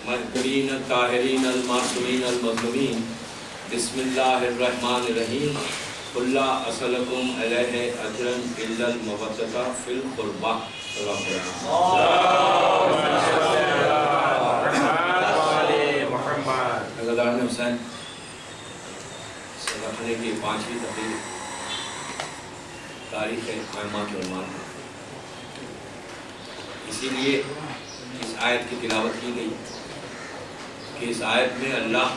مذکورین الطاہرین المعصومین المظلومین بسم اللہ الرحمن الرحیم قل لا اسألکم علیہ اجرا الا المودۃ فی القربى حضرت حسین سلطنت کی 5ویں تقریب تاریخ قائمہ کے عنوان ہے، اسی لیے اس آیت کی تلاوت کی گئی کہ اس آیت میں اللہ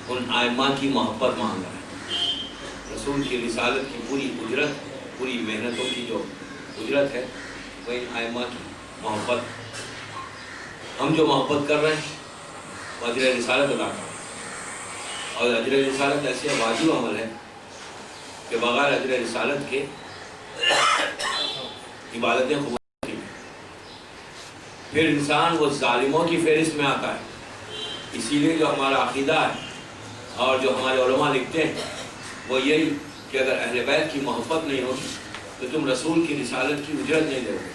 ان ائمہ کی محبت مانگ رہا ہے۔ رسول کی رسالت کی پوری اجرت، پوری محنتوں کی جو اجرت ہے وہ ان ائمہ کی محبت، ہم جو محبت کر رہے ہیں وہ اجر رسالت ادا کر رہے ہیں، اور اجر رسالت ایسے واجب عمل ہے کہ بغیر اجر رسالت کے عبادتیں قبول نہیں، پھر انسان وہ ظالموں کی فہرست میں آتا ہے۔ اسی لیے جو ہمارا عقیدہ ہے اور جو ہمارے علماء لکھتے ہیں وہ یہی کہ اگر اہل بیت کی محبت نہیں ہوگی تو تم رسول کی رسالت کی اجرت نہیں دو گے،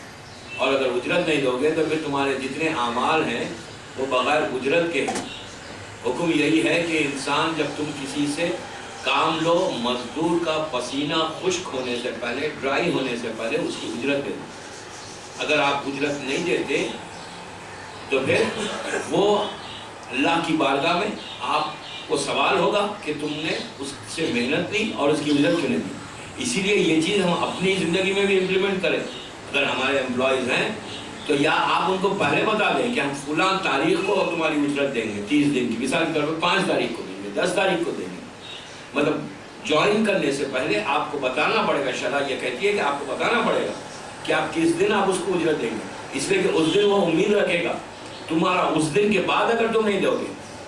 اور اگر اجرت نہیں دو گے تو پھر تمہارے جتنے اعمال ہیں وہ بغیر اجرت کے ہیں۔ حکم یہی ہے کہ انسان جب تم کسی سے کام لو، مزدور کا پسینہ خشک ہونے سے پہلے، ڈرائی ہونے سے پہلے اس کی اجرت دے دو۔ اگر آپ اجرت نہیں دیتے تو پھر وہ اللہ کی بارگاہ میں آپ کو سوال ہوگا کہ تم نے اس سے محنت لی اور اس کی اجرت کیوں نہیں دی۔ اسی لیے یہ چیز ہم اپنی زندگی میں بھی امپلیمنٹ کریں۔ اگر ہمارے امپلائیز ہیں تو یا آپ ان کو پہلے بتا دیں کہ ہم فلاں تاریخ کو تمہاری اجرت دیں گے 30 دن کی، مثال کے طور پر 5 تاریخ کو دیں گے، 10 تاریخ کو دیں گے۔ مطلب جوائن کرنے سے پہلے آپ کو بتانا پڑے گا، شرع یہ کہتی ہے کہ آپ کو بتانا پڑے گا کہ آپ کس دن آپ اس کو اجرت دیں گے، اس لیے کہ اس دن وہ امید رکھے گا تمہارا اس دن کے بعد اگر تم نہیں دو گے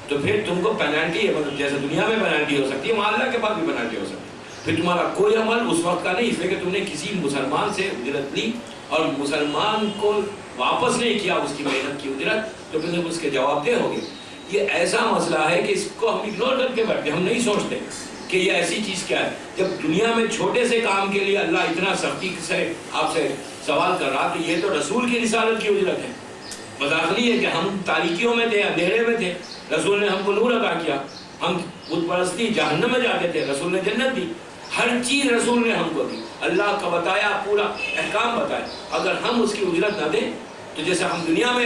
تو پھر تم کو پینالٹی ہے، مطلب جیسے دنیا میں پینالٹی ہو سکتی ہے وہاں اللہ کے بعد بھی پینالٹی ہو سکتی ہے، پھر تمہارا کوئی عمل اس وقت کا نہیں، اس لیے کہ تم نے کسی مسلمان سے اجرت لی اور مسلمان کو واپس نہیں کیا اس کی محنت کی اجرت، تو پھر تم اس کے جواب دہ ہوگے۔ یہ ایسا مسئلہ ہے کہ اس کو ہم اگنور کر کے بیٹھتے، ہم نہیں سوچتے کہ یہ ایسی چیز کیا ہے۔ جب دنیا میں چھوٹے سے کام کے لیے اللہ اتنا سختی سے آپ سے سوال کر رہا تو یہ تو رسول کی رسالت کی اجرت ہے۔ بداخلی ہے کہ ہم تاریکیوں میں تھے، اندھیرے میں تھے، رسول نے ہم کو نور عطا کیا، ہم بت پرستی جہنم میں جاتے تھے، رسول نے جنت دی، ہر چیز رسول نے ہم کو دی، اللہ کا بتایا پورا احکام بتایا۔ اگر ہم اس کی اجرت نہ دیں تو جیسے ہم دنیا میں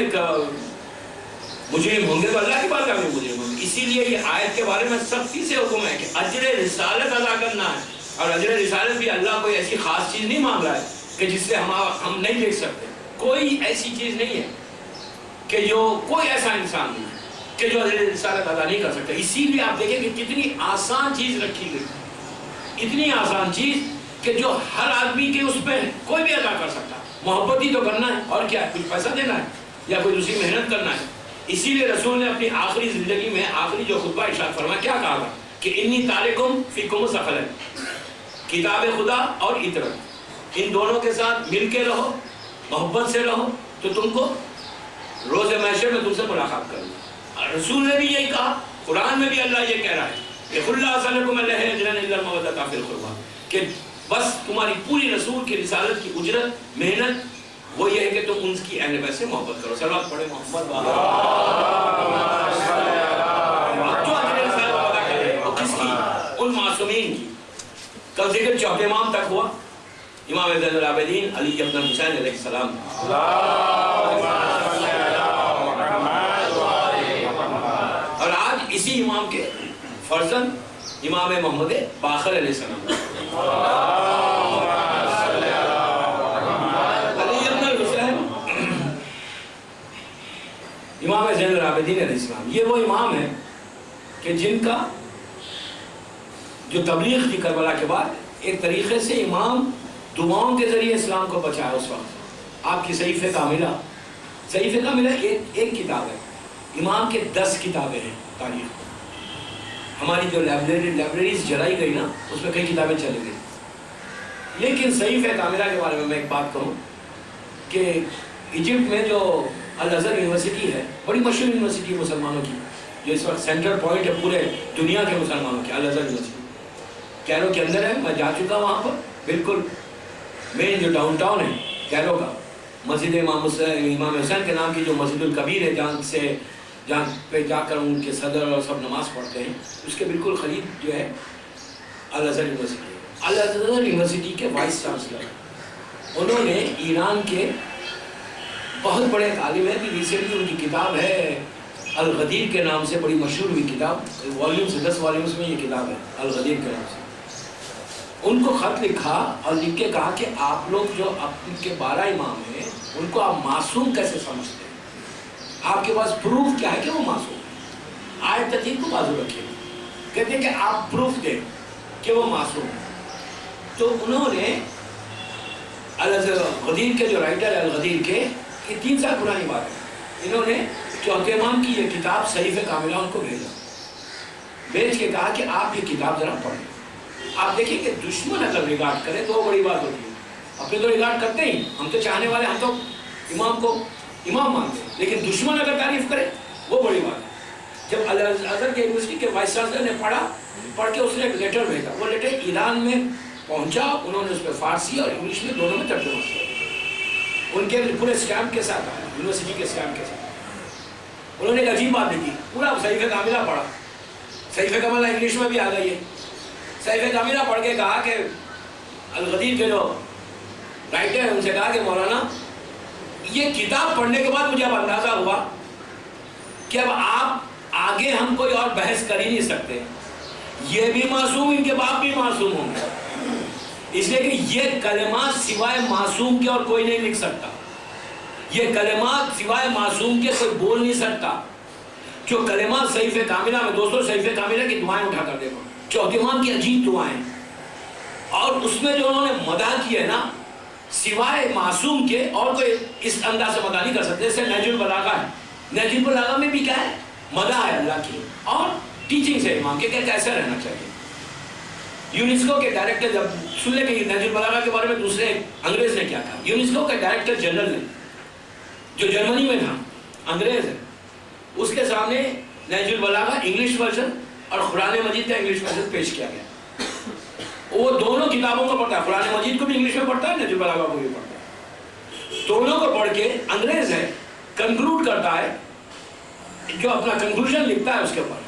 مجرم ہوں گے تو اللہ کی بارگاہ میں مجرم ہوں گے۔ اسی لیے یہ آیت کے بارے میں سختی سے حکم ہے کہ اجر رسالت ادا کرنا ہے، اور اجر رسالت بھی اللہ کوئی ایسی خاص چیز نہیں مانگ رہا ہے کہ جس سے ہم نہیں دیکھ سکتے۔ کوئی ایسی چیز نہیں ہے کہ جو کوئی ایسا انسان نہیں ہے کہ جو اجر رسالت ادا نہیں کر سکتا۔ اسی لیے آپ دیکھیں کہ کتنی آسان چیز رکھی گئی، اتنی آسان چیز کہ جو ہر آدمی کے اس میں کوئی بھی ادا کر سکتا ہے۔ محبت ہی تو کرنا ہے، اور کیا ہے، کچھ پیسہ دینا ہے یا کوئی دوسری محنت کرنا ہے۔ اسی لیے رسول نے اپنی آخری زندگی میں آخری جو خطبہ ارشاد فرمایا کیا کہا تھا کہ انی تارکم فیکم ثقلین، کتاب خدا اور اطرت، ان دونوں کے ساتھ مل کے رہو، محبت سے رہو تو تم کو روز محشر میں تم سے ملاقات کروں۔ رسول نے بھی یہی کہا، قرآن میں بھی اللہ یہ کہہ رہا ہے کہ قل لا اسألکم علیہ اجرا الا المودۃ فی القربى، کہ بس تمہاری پوری رسول کی رسالت کی اجرت، محنت وہ یہ ہے کہ تم ان کی اہل بیت سے محبت کرو۔ صلوات پڑھے محمد جو اجر رسالت ادا کرے وہ کس کی؟ ان معصومین کی۔ کل ذکر چوتھے امام تک ہوا، امام زین العابدین علی ابن حسین علیہ السلام۔ اور آج اسی امام کے فرزند امام محمد باقر علیہ السلام، علی ابن حسین امام زین العابدین علیہ السلام، یہ وہ امام ہیں کہ جن کا جو تبلیغ کی کربلا کے بعد ایک طریقے سے امام دعاؤں کے ذریعے اسلام کو بچایا۔ اس وقت آپ کی صحیفہ کاملہ ایک کتاب ہے، امام کے 10 کتابیں ہیں تاریخ۔ ہماری جو لائبریریز جلائی گئی نا اس میں کئی کتابیں چلی گئی، لیکن صحیفہ کاملہ کے بارے میں ایک بات کہوں کہ ایجپٹ میں جو الازہر یونیورسٹی ہے، بڑی مشہور یونیورسٹی مسلمانوں کی، جو اس وقت سینٹرل پوائنٹ ہے پورے دنیا کے مسلمانوں کی، الازہر یونیورسٹی کیرو کے اندر ہے۔ میں جا چکا وہاں پر، بالکل مین جو ڈاؤن ٹاؤن ہے کیرو کا، مسجد امام حسین کے نام کی جو مسجد الکبیر ہے جہاں پہ جا کر ان کے صدر اور سب نماز پڑھتے ہیں، اس کے بالکل قریب جو ہے الازہر یونیورسٹی ہے۔ الازہر یونیورسٹی کے وائس چانسلر انہوں نے ایران کے بہت بڑے عالم ہیں، ریسنٹلی ان کی کتاب ہے الغدیر کے نام سے، بڑی مشہور ہوئی کتاب، والیومز 10 والیومز میں یہ کتاب ہے الغدیر کے نام سے۔ ان کو خط لکھا اور لکھ کے کہا کہ آپ لوگ جو اپنے کے 12 امام ہیں ان کو آپ معصوم کیسے سمجھتے ہیں؟ آپ کے پاس پروف کیا ہے کہ وہ معصوم ہے؟ آیت ترتیب کو بازو رکھیے، کہتے ہیں کہ آپ پروف دیں کہ وہ معصوم ہے۔ تو انہوں نے الغدیر کے جو رائٹر ہے الغدیر کے، یہ 3 سال پرانی بات ہے، انہوں نے چوتھے امام کی یہ کتاب صحیفہ کاملہ ان کو بھیجا، بھیج کے کہا کہ آپ یہ کتاب ذرا پڑھیں۔ آپ دیکھیں کہ دشمن اگر ریگارڈ کرے تو وہ بڑی بات ہوتی ہے، اپنے تو ریگارڈ کرتے ہی، ہم تو چاہنے والے، ہم تو امام کو امام مانتے ہیں، لیکن دشمن اگر تعریف کرے وہ بڑی بات ہے۔ جب الازہر کے یونیورسٹی کے وائس چانسلر نے پڑھ کے اس نے ایک لیٹر بھیجا، وہ لیٹر ایران میں پہنچا، انہوں نے اس پہ فارسی اور انگلش میں دونوں میں ترجمہ کیا، ان کے پورے اسٹیمپ کے ساتھ آیا، یونیورسٹی کے اسٹیمپ کے ساتھ۔ انہوں نے ایک عجیب بات لکھی، پورا صحیفہ کاملہ پڑھا، صحیفہ کاملہ انگلش میں بھی آ گئی ہے، صحیفہ کاملہ پڑھ کے کہا کہ الغدیر کے جو رائٹر ہیں ان سے کہا کہ مولانا یہ کتاب پڑھنے کے بعد مجھے اب اندازہ ہوا کہ اب آپ آگے ہم کوئی اور بحث کر ہی نہیں سکتے، یہ بھی معصوم، ان کے باپ بھی معصوم ہوں گے، اس لیے کہ یہ کلمات سوائے معصوم کے اور کوئی نہیں لکھ سکتا، یہ کلمات سوائے معصوم کے کوئی بول نہیں سکتا۔ جو کلمات صحیفہ کاملہ میں، دوستوں صحیفہ کاملہ کی دعائیں اٹھا کر دیکھو، چوتھے امام کی عجیب دعائیں، اور اس میں جو انہوں نے مدح کی ہے نا، سوائے معصوم کے اور کوئی اس انداز سے مدح نہیں کر سکتے۔ جیسے نہج البلاغہ ہے، نہج البلاغہ میں بھی کیا ہے؟ مدح ہے اللہ کی اور ٹیچنگ سے امام کے کیسے رہنا چاہیے۔ یونیسکو کے ڈائریکٹر، جب سن لیں کہ نہج البلاغہ کے بارے میں دوسرے انگریز نے کیا کہا، یونیسکو کے ڈائریکٹر جنرل نے جو جرمنی میں تھا، انگریز ہے، اس کے سامنے نہج البلاغہ انگلش ورژن اور قرآن مجید کا انگلش ورژن پیش کیا گیا۔ وہ دونوں کتابوں کو پڑھتا ہے، قرآن مجید کو بھی انگلش میں پڑھتا ہے، نہج البلاغہ کو بھی پڑھتا ہے، دونوں کو پڑھ کے انگریز ہے کنکلوڈ کرتا ہے، جو اپنا کنکلوژن لکھتا ہے اس کے اوپر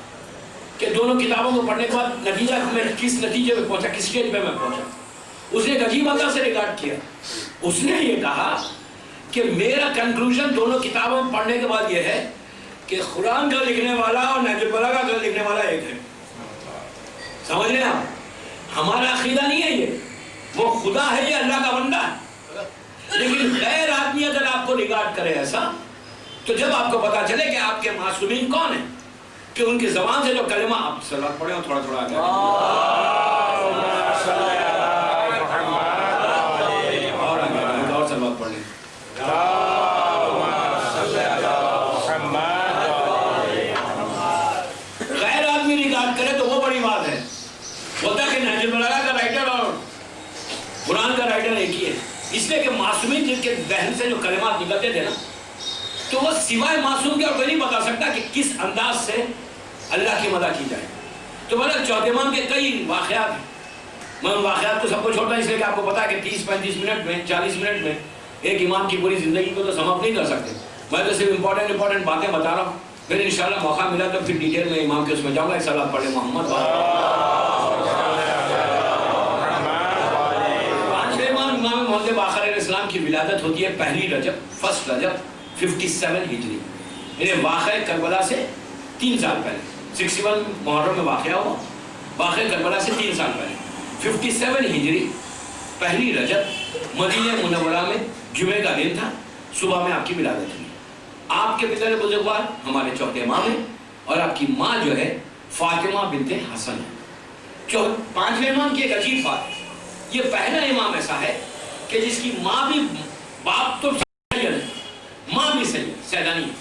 کہ دونوں کتابوں کو پڑھنے کے بعد نتیجہ میں کس نتیجے میں پہنچا، کس اسٹیج پہ میں پہنچا۔ اس نے ایک عجیب انداز سے ریکارڈ کیا، اس نے یہ کہا کہ میرا کنکلوژن دونوں کتابوں میں پڑھنے کے بعد یہ ہے کہ قرآن کا لکھنے والا اور نہج البلاغہ کا لکھنے والا ایک ہے۔ سمجھ رہے ہیں آپ؟ ہمارا عقیدہ نہیں ہے یہ، وہ خدا ہے، یہ اللہ کا بندہ ہے، لیکن غیر آدمی اگر آپ کو ریکارڈ کرے ایسا، تو جب آپ کو پتا چلے کہ آپ کے معصومین کون ہیں، کہ ان کی زبان سے جو کلمہ، آپ صلوات پڑھیں تھوڑا تھوڑا آگے، اور صلوات پڑھ لیں، غیر آدمی ریکارڈ کرے تو وہ بڑی بات ہے۔ ہوتا کہ نہج البلاغہ کا رائٹر اور قرآن کا رائٹر ایک ہی ہے، اس لیے کہ معصومین جن کے ذہن سے جو کلمات نکلتے تھے نا، تو وہ سوائے معصوم کے اور کوئی نہیں بتا سکتا کہ کس انداز سے اللہ کی مدح کی جائے۔ تو مطلب چوتھے امام کے کئی واقعات ہیں، میں ان واقعات کو سب کو چھوڑتا ہوں اس لیے کہ آپ کو پتا ہے کہ 30-35 منٹ میں، 40 منٹ میں ایک امام کی پوری زندگی کو تو سم اپ نہیں کر سکتے، میں تو صرف امپورٹنٹ باتیں بتا رہا ہوں، پھر انشاءاللہ موقع ملا تو پھر ڈیٹیل میں امام کے اس میں جاؤں گا۔ ایک صلوات پڑھیں محمد۔ پانچویں امام محمد باقر علیہ السلام کی ولادت ہوتی ہے پہلی رجب، فرسٹ رجب 57 ہجری، یعنی واقع کربلا سے 3 سال پہلے، 61 محرم میں واقعہ ہوا، واقع کربلا سے 3 سال پہلے 57 ہجری پہلی رجب مدینہ منورہ میں جمعے کا دن تھا، صبح میں آپ کی ولادت ہوئی۔ آپ کے پدر بزرگوار ہمارے چوتھے امام ہیں، اور آپ کی ماں جو ہے فاطمہ بنت حسن ہے۔ پانچویں امام کی ایک عجیب بات، یہ پہلا امام ایسا ہے کہ جس کی ماں بھی، باپ تو سید ہے، ماں بھی سیدانی ہے،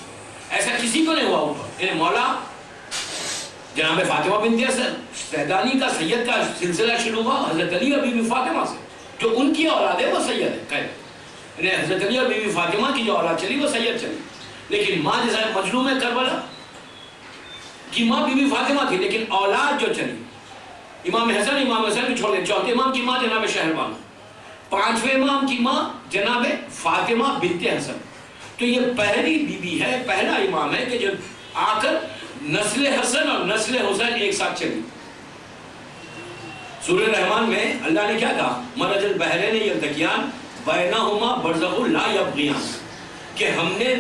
ایسا کسی کو نہیں ہوا اوپر، یعنی مولا جناب فاطمہ بنت حسن سیدانی کا، سید کا سلسلہ شروع ہوا حضرت علی اور بی بی فاطمہ سے، جو ان کی اولاد ہے وہ سید ہے، یعنی حضرت علی اور بی بی فاطمہ کی جو اولاد چلی وہ سید چلی، لیکن ماں جیسا مظلوم ہے کربلا کی ماں بی بی فاطمہ تھی، لیکن اولاد جو چلی امام حسن بھی چھوڑ دیں، چوتھے امام کی ماں جناب شہربانو، 5ویں امام کی ماں جناب فاطمہ بنت حسن. تو یہ پہلی بی بی ہے, پہلا امام ہے کہ جو آ کر نسل حسن اور نسل حسین ایک ساتھ چلی. سورہ رحمان میں اللہ نے کیا کہا؟ مرج البحرین یلتقیان بینہما برزخ لا یبغیان, کہ ہم نے,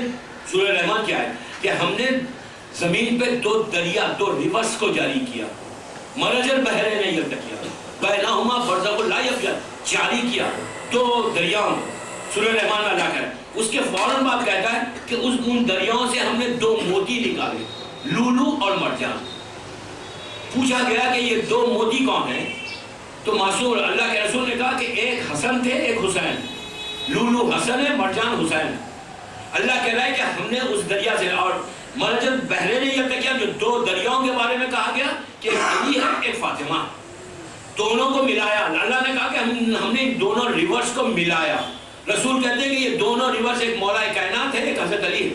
سورہ رحمان کیا ہے کہ ہم نے زمین پہ دو دریا, دو ریورس کو جاری کیا. مرج البحرین یلتقیان بینہما برزخ لا یبغیان, جاری کیا دو دریاؤں. سورہ رحمان میں اللہ کہہ, اس کے فوراً بعد کہتا ہے کہ ان دریاؤں سے ہم نے دو موتی نکالے, لولو اور مرجان. پوچھا گیا کہ یہ دو موتی کون ہیں؟ تو معصوم اللہ کے رسول نے کہا کہ ایک حسن تھے ایک حسین. لولو حسن ہے, مرجان حسین. اللہ کہہ رہا ہے کہ ہم نے اس دریا سے, اور مرج البحرین یلتقیان جو دو دریاؤں کے بارے میں کہا گیا کہ ایک علی ہے ایک فاطمہ, دونوں کو ملایا. اللہ نے کہا کہ ہم نے دونوں ریورس کو ملایا. رسول کہتے ہیں کہ یہ دونوں ریورس ایک مولا کائنات ہے ایک حضرت علی ہے.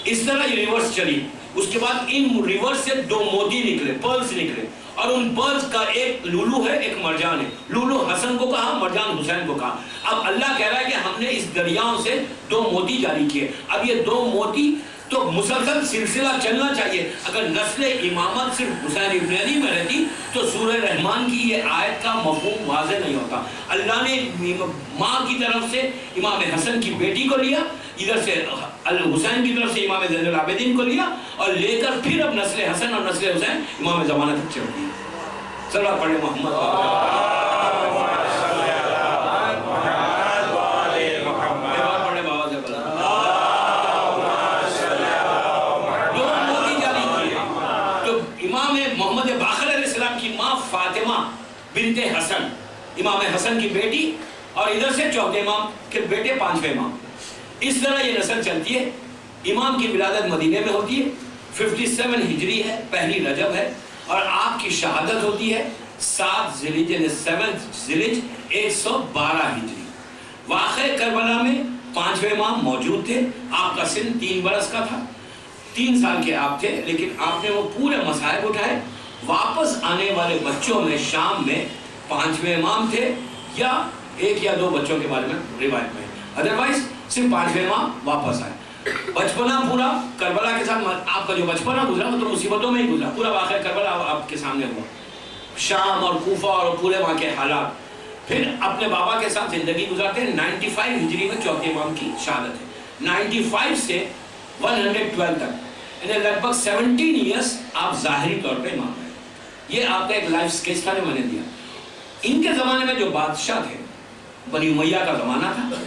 اس طرح یہ ریورس چلی. اس کے بعد ان ریورس سے دو موتی نکلے, پرلز نکلے, اور ان پرلز کا ایک لولو ہے ایک مرجان ہے. لولو حسن کو کہا, مرجان حسین کو کہا. اب اللہ کہہ رہا ہے کہ ہم نے اس دریاؤں سے دو موتی جاری کیے. اب یہ دو موتی تو مسلسل سلسلہ چلنا چاہیے. اگر نسل امامت صرف حسین ابن علی میں رہتی تو سورہ رحمان کی یہ آیت کا مفہوم واضح نہیں ہوتا. اللہ نے ماں کی طرف سے امام حسن کی بیٹی کو لیا, ادھر سے الحسین کی طرف سے امام زین العابدین کو لیا, اور لے کر پھر اب نسل حسن اور نسل حسین امام زمانہ تک چل دی. صلوات پڑھیں محمد. فاطمہ بنت حسن امام حسن کی بیٹی, اور ادھر سے چوتھے امام کے بیٹے 5ویں امام. اس طرح یہ نسل چلتی ہے. امام کی ولادت مدینے میں ہوتی ہے, 57 ہجری ہے, پہلی رجب ہے, اور آپ کی شہادت ہوتی ہے 7 ذی الحجہ 112 ہجری. واقع کربلا میں 5ویں امام موجود تھے. آپ کا سن 3 برس کا تھا, 3 سال کے آپ تھے, لیکن آپ نے وہ پورے مصائب اٹھائے. واپس آنے والے بچوں میں شام میں 5ویں امام تھے, یا 1 یا 2 بچوں کے بارے میں روایت میں, ادروائز صرف 5ویں امام واپس آئے. بچپنا پورا کربلا کے ساتھ, آپ کا جو بچپنا گزرا وہ تو مصیبتوں میں ہی گزرا. پورا واقعہ کربلا آپ کے سامنے ہوا, شام اور کوفہ اور پورے وہاں کے حالات. پھر اپنے بابا کے ساتھ زندگی گزارتے ہیں. 95 ہجری میں چوتھے امام کی شہادت ہے. 95 سے 112 تک یعنی لگ بھگ 17 ایئرس آپ ظاہری طور پہ امام ہیں. یہ آپ کا ایک لائف سکیچ تھا جو میں نے دیا. ان کے زمانے میں جو بادشاہ تھے, بنی امیہ کا زمانہ تھا.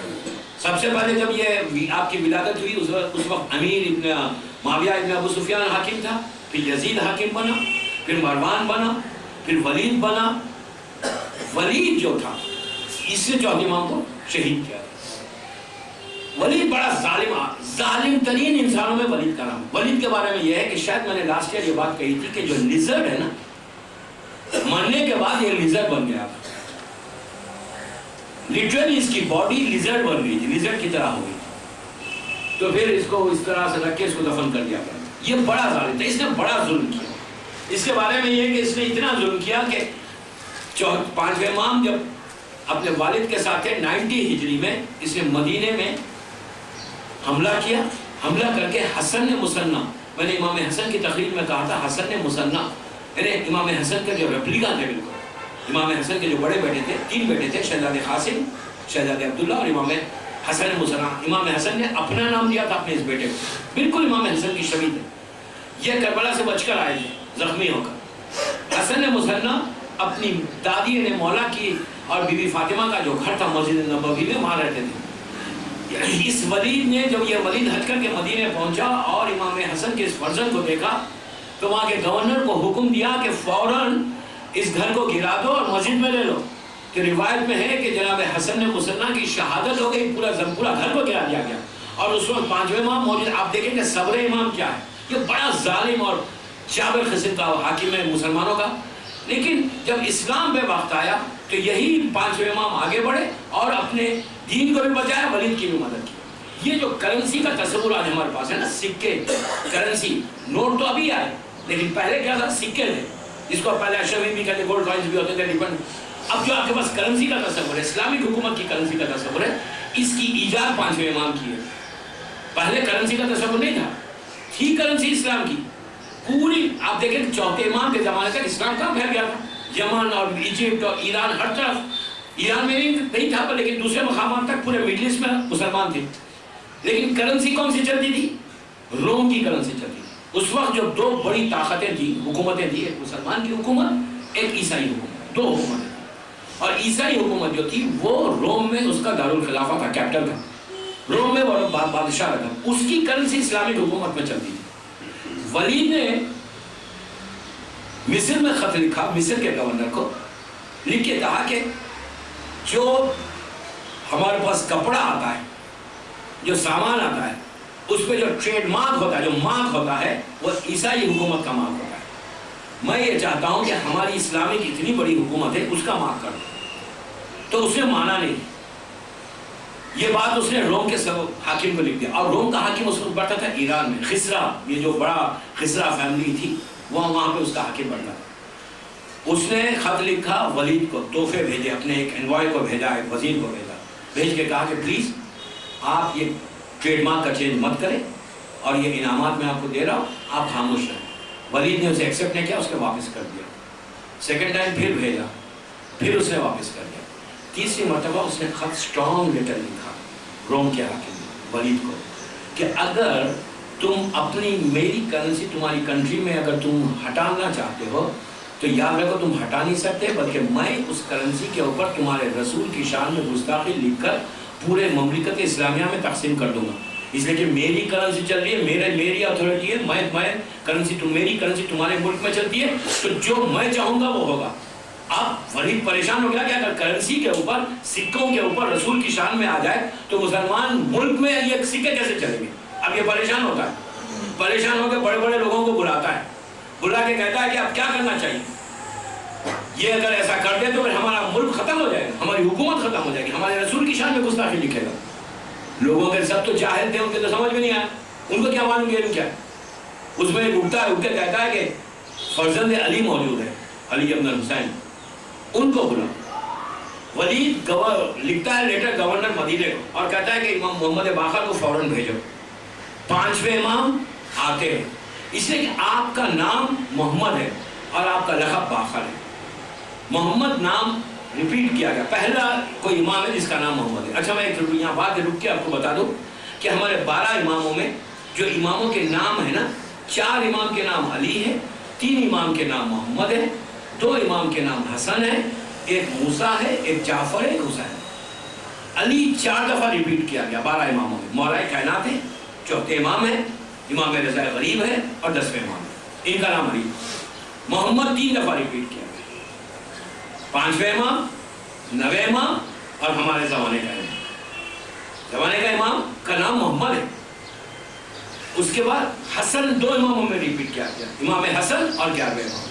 سب سے پہلے جب یہ آپ کی ولادت ہوئی اس وقت امیر ابن معاویہ ابن ابو سفیان حاکم تھا, پھر یزید حاکم بنا, پھر مروان بنا, پھر ولید بنا. ولید جو تھا اس نے چوتھے امام کو شہید کیا. ولید بڑا ظالم ترین انسانوں میں ولید کا نام. ولید کے بارے میں یہ ہے کہ شاید میں نے لاسٹ ایئر یہ بات کہی تھی کہ جو لیزرڈ ہے نا, مرنے کے بعد یہ لیزرڈ بن گیا. لٹرلی اس کی باڈی لیزرڈ بن گئی تھی, لیزرڈ کی طرح ہو گئی تھی. تو پھر اس کو اس طرح سے رکھ کے اس کو دفن کر دیا. یہ بڑا ظالم تھا, اس نے بڑا ظلم کیا. اس کے بارے میں یہ ہے کہ اس نے اتنا ظلم کیا کہ 5ویں امام جب اپنے والد کے ساتھ 90 ہجری میں اس نے مدینے میں حملہ کیا. حملہ کر کے حسن مصنع, میں نے امام حسن کی تقریر میں کہا تھا حسن مصنع یعنی امام حسن کے جو ریپلیکا تھے, بالکل امام حسن کے جو بڑے بیٹے تھے, 3 بیٹے تھے, شہزادے قاسم, شہزادے عبداللہ اور امام حسن مصنع. امام حسن نے اپنا نام دیا تھا اپنے اس بیٹے کو, بالکل امام حسن کی شبیہ ہے. یہ کربلا سے بچ کر آئے تھے زخمی ہو کر. حسن مصنع اپنی دادی نے مولا کی اور بی بی فاطمہ کا جو گھر تھا مسجد نبوی میں, وہاں رہتے تھے. اس ولید نے جب یہ ولید ہٹ کر کے مدینے پہنچا اور امام حسن کے اس فرزند کو دیکھا تو وہاں کے گورنر کو حکم دیا کہ فوراً اس گھر کو گرا دو اور مسجد میں لے لو. کہ روایت میں ہے کہ جناب حسن مصنع کی شہادت ہو گئی, پورا گھر کو گرا دیا گیا. اور اس وقت 5ویں امام موجود. آپ دیکھیں کہ صبر امام کیا ہے, یہ بڑا ظالم اور جابر قسم کا حاکم ہے مسلمانوں کا. لیکن جب اسلام پہ وقت آیا تو یہی 5ویں امام آگے بڑھے اور اپنے دین کو بھی بچایا, ولید کی بھی مدد کی. یہ جو کرنسی کا تصور آج ہمارے پاس ہے نا, سکے, کرنسی, نوٹ تو ابھی آئے لیکن پہلے کیا تھا, سکے تھے, جس کو پہلے اشرفی بھی کہتے, گولڈ کوائنز بھی ہوتے تھے, ڈیپنڈ اب جو آپ کے پاس کرنسی کا تصور ہے، اسلامک حکومت کی کرنسی کا تصور ہے، اس کی ایجاد 5ویں امام کی ہے. پہلے کرنسی کا تصور نہیں تھا، تھی کرنسی اسلام کی پوری. آپ دیکھیں کہ چوتھے امام کے زمانے تک اسلام کہاں پھیل گیا تھا، یمن اور ایجپٹ اور ایران، ہر طرف. ایران میں نہیں تھا لیکن دوسرے مقامات تک پورے مڈل ایسٹ میں مسلمان تھے. لیکن کرنسی کون سی چلتی تھی؟ روم کی کرنسی چلتی تھی. اس وقت جو دو بڑی طاقتیں تھیں، حکومتیں تھیں، ایک مسلمان کی حکومت، ایک عیسائی حکومت، دو حکومتیں تھیں. اور عیسائی حکومت جو تھی وہ روم میں اس کا دارالخلافہ تھا، کیپٹل تھا، روم میں وہ بادشاہ رہا. اس کی کرنسی اسلامک حکومت میں چلتی تھی. ولید نے مصر میں خط لکھا، مصر کے گورنر کو لکھ کے کہا کہ جو ہمارے پاس کپڑا آتا ہے، جو سامان آتا ہے، اس پہ جو ٹریڈ مارک ہوتا ہے، جو مارک ہوتا ہے، وہ عیسائی حکومت کا مارک ہوتا ہے. میں یہ چاہتا ہوں کہ ہماری اسلامی کی اتنی بڑی حکومت ہے، اس کا مارک کر دو. تو اس نے مانا نہیں. یہ بات اس نے روم کے حاکم کو لکھ دیا. اور روم کا حاکم اس وقت بڑھتا تھا ایران میں، خسرا، یہ جو بڑا خسرا فیملی تھی، وہاں پہ اس کا حاکم بڑھتا تھا. اس نے خط لکھا ولید کو، تحفے بھیجے، اپنے ایک انوائے کو بھیجا، ایک وزیر کو بھیجا، بھیج کے کہا کہ پلیز آپ یہ ٹریڈ مارک کا چینج مت کریں، اور یہ انعامات میں آپ کو دے رہا ہوں، آپ خاموش رہیں. ولید نے اسے ایکسیپٹ نہیں کیا، اس کو واپس کر دیا. سیکنڈ ٹائم پھر بھیجا، پھر اس نے واپس کر دیا. تیسری مرتبہ اس نے خط سٹرونگ لیٹر لکھا روم کے حاکم ولید کو کہ اگر تم اپنی میری کرنسی تمہاری کنٹری میں اگر تم ہٹانا چاہتے ہو تو یاد رکھو تم ہٹا نہیں سکتے، بلکہ میں اس کرنسی کے اوپر تمہارے رسول کی شان میں گستاخی لکھ کر پورے مملکت اسلامیہ میں تقسیم کر دوں گا. اس لیے کہ میری کرنسی چل رہی ہے، میری اتھارٹی ہے، میں کرنسی، میری کرنسی تمہارے ملک میں چلتی ہے، تو جو میں چاہوں گا وہ ہوگا. اب ولید پریشان ہو گیا کہ اگر کرنسی کے اوپر، سکوں کے اوپر رسول کی شان میں آ جائے تو مسلمان ملک میں یہ سکے کیسے چلیں گے. اب یہ پریشان ہوتا ہے، پریشان ہو کے بڑے بڑے لوگوں کو بلاتا ہے، بلا کے کہتا ہے کہ اب کیا کرنا چاہیے. یہ اگر ایسا کر دے تو پھر ہمارا ملک ختم ہو جائے گا، ہماری حکومت ختم ہو جائے گی، ہمارے رسول کی شان میں گستاخی لکھے گا. لوگوں کے سب تو جاہل تھے، ان کے تو سمجھ میں نہیں آیا، ان کو کیا معلوم یہ کیا ہے. اس میں اٹھتا ہے، اٹھ کے کہتا ہے کہ فرزند علی موجود ہے، علی ابن حسین، ان کو بلا. ولید لکھتا ہے لیٹر گورنر مدینے کو اور کہتا ہے کہ امام محمد باقر کو فوراً بھیجو. 5ویں امام آتے ہیں، اس لیے کہ آپ کا نام محمد ہے اور آپ کا لقب باقر ہے. محمد نام ریپیٹ کیا گیا، پہلا کوئی امام ہے جس کا نام محمد ہے. اچھا میں ایک یہاں بات رک کے آپ کو بتا دوں کہ ہمارے 12 اماموں میں جو اماموں کے نام ہیں نا، 4 امام کے نام علی ہے، 3 امام کے نام محمد ہے، 2 امام کے نام حسن ہے، ایک موسیٰ ہے، ایک جعفر ہے، ایک حسین ہے. علی 4 دفعہ ریپیٹ کیا گیا 12 اماموں میں. مولا کائنات ہے، چوتھے امام ہے، امام رضا غریب ہے، اور 10ویں امام ہے، ان کا نام علی. محمد 3 دفعہ ریپیٹ کیا گیا، 5ویں امام، 9ویں امام، اور ہمارے زمانے کا امام. زمانے کا امام کا نام محمد ہے. اس کے بعد حسن 2 اماموں میں ریپیٹ کیا گیا، امام حسن اور 11ویں امام.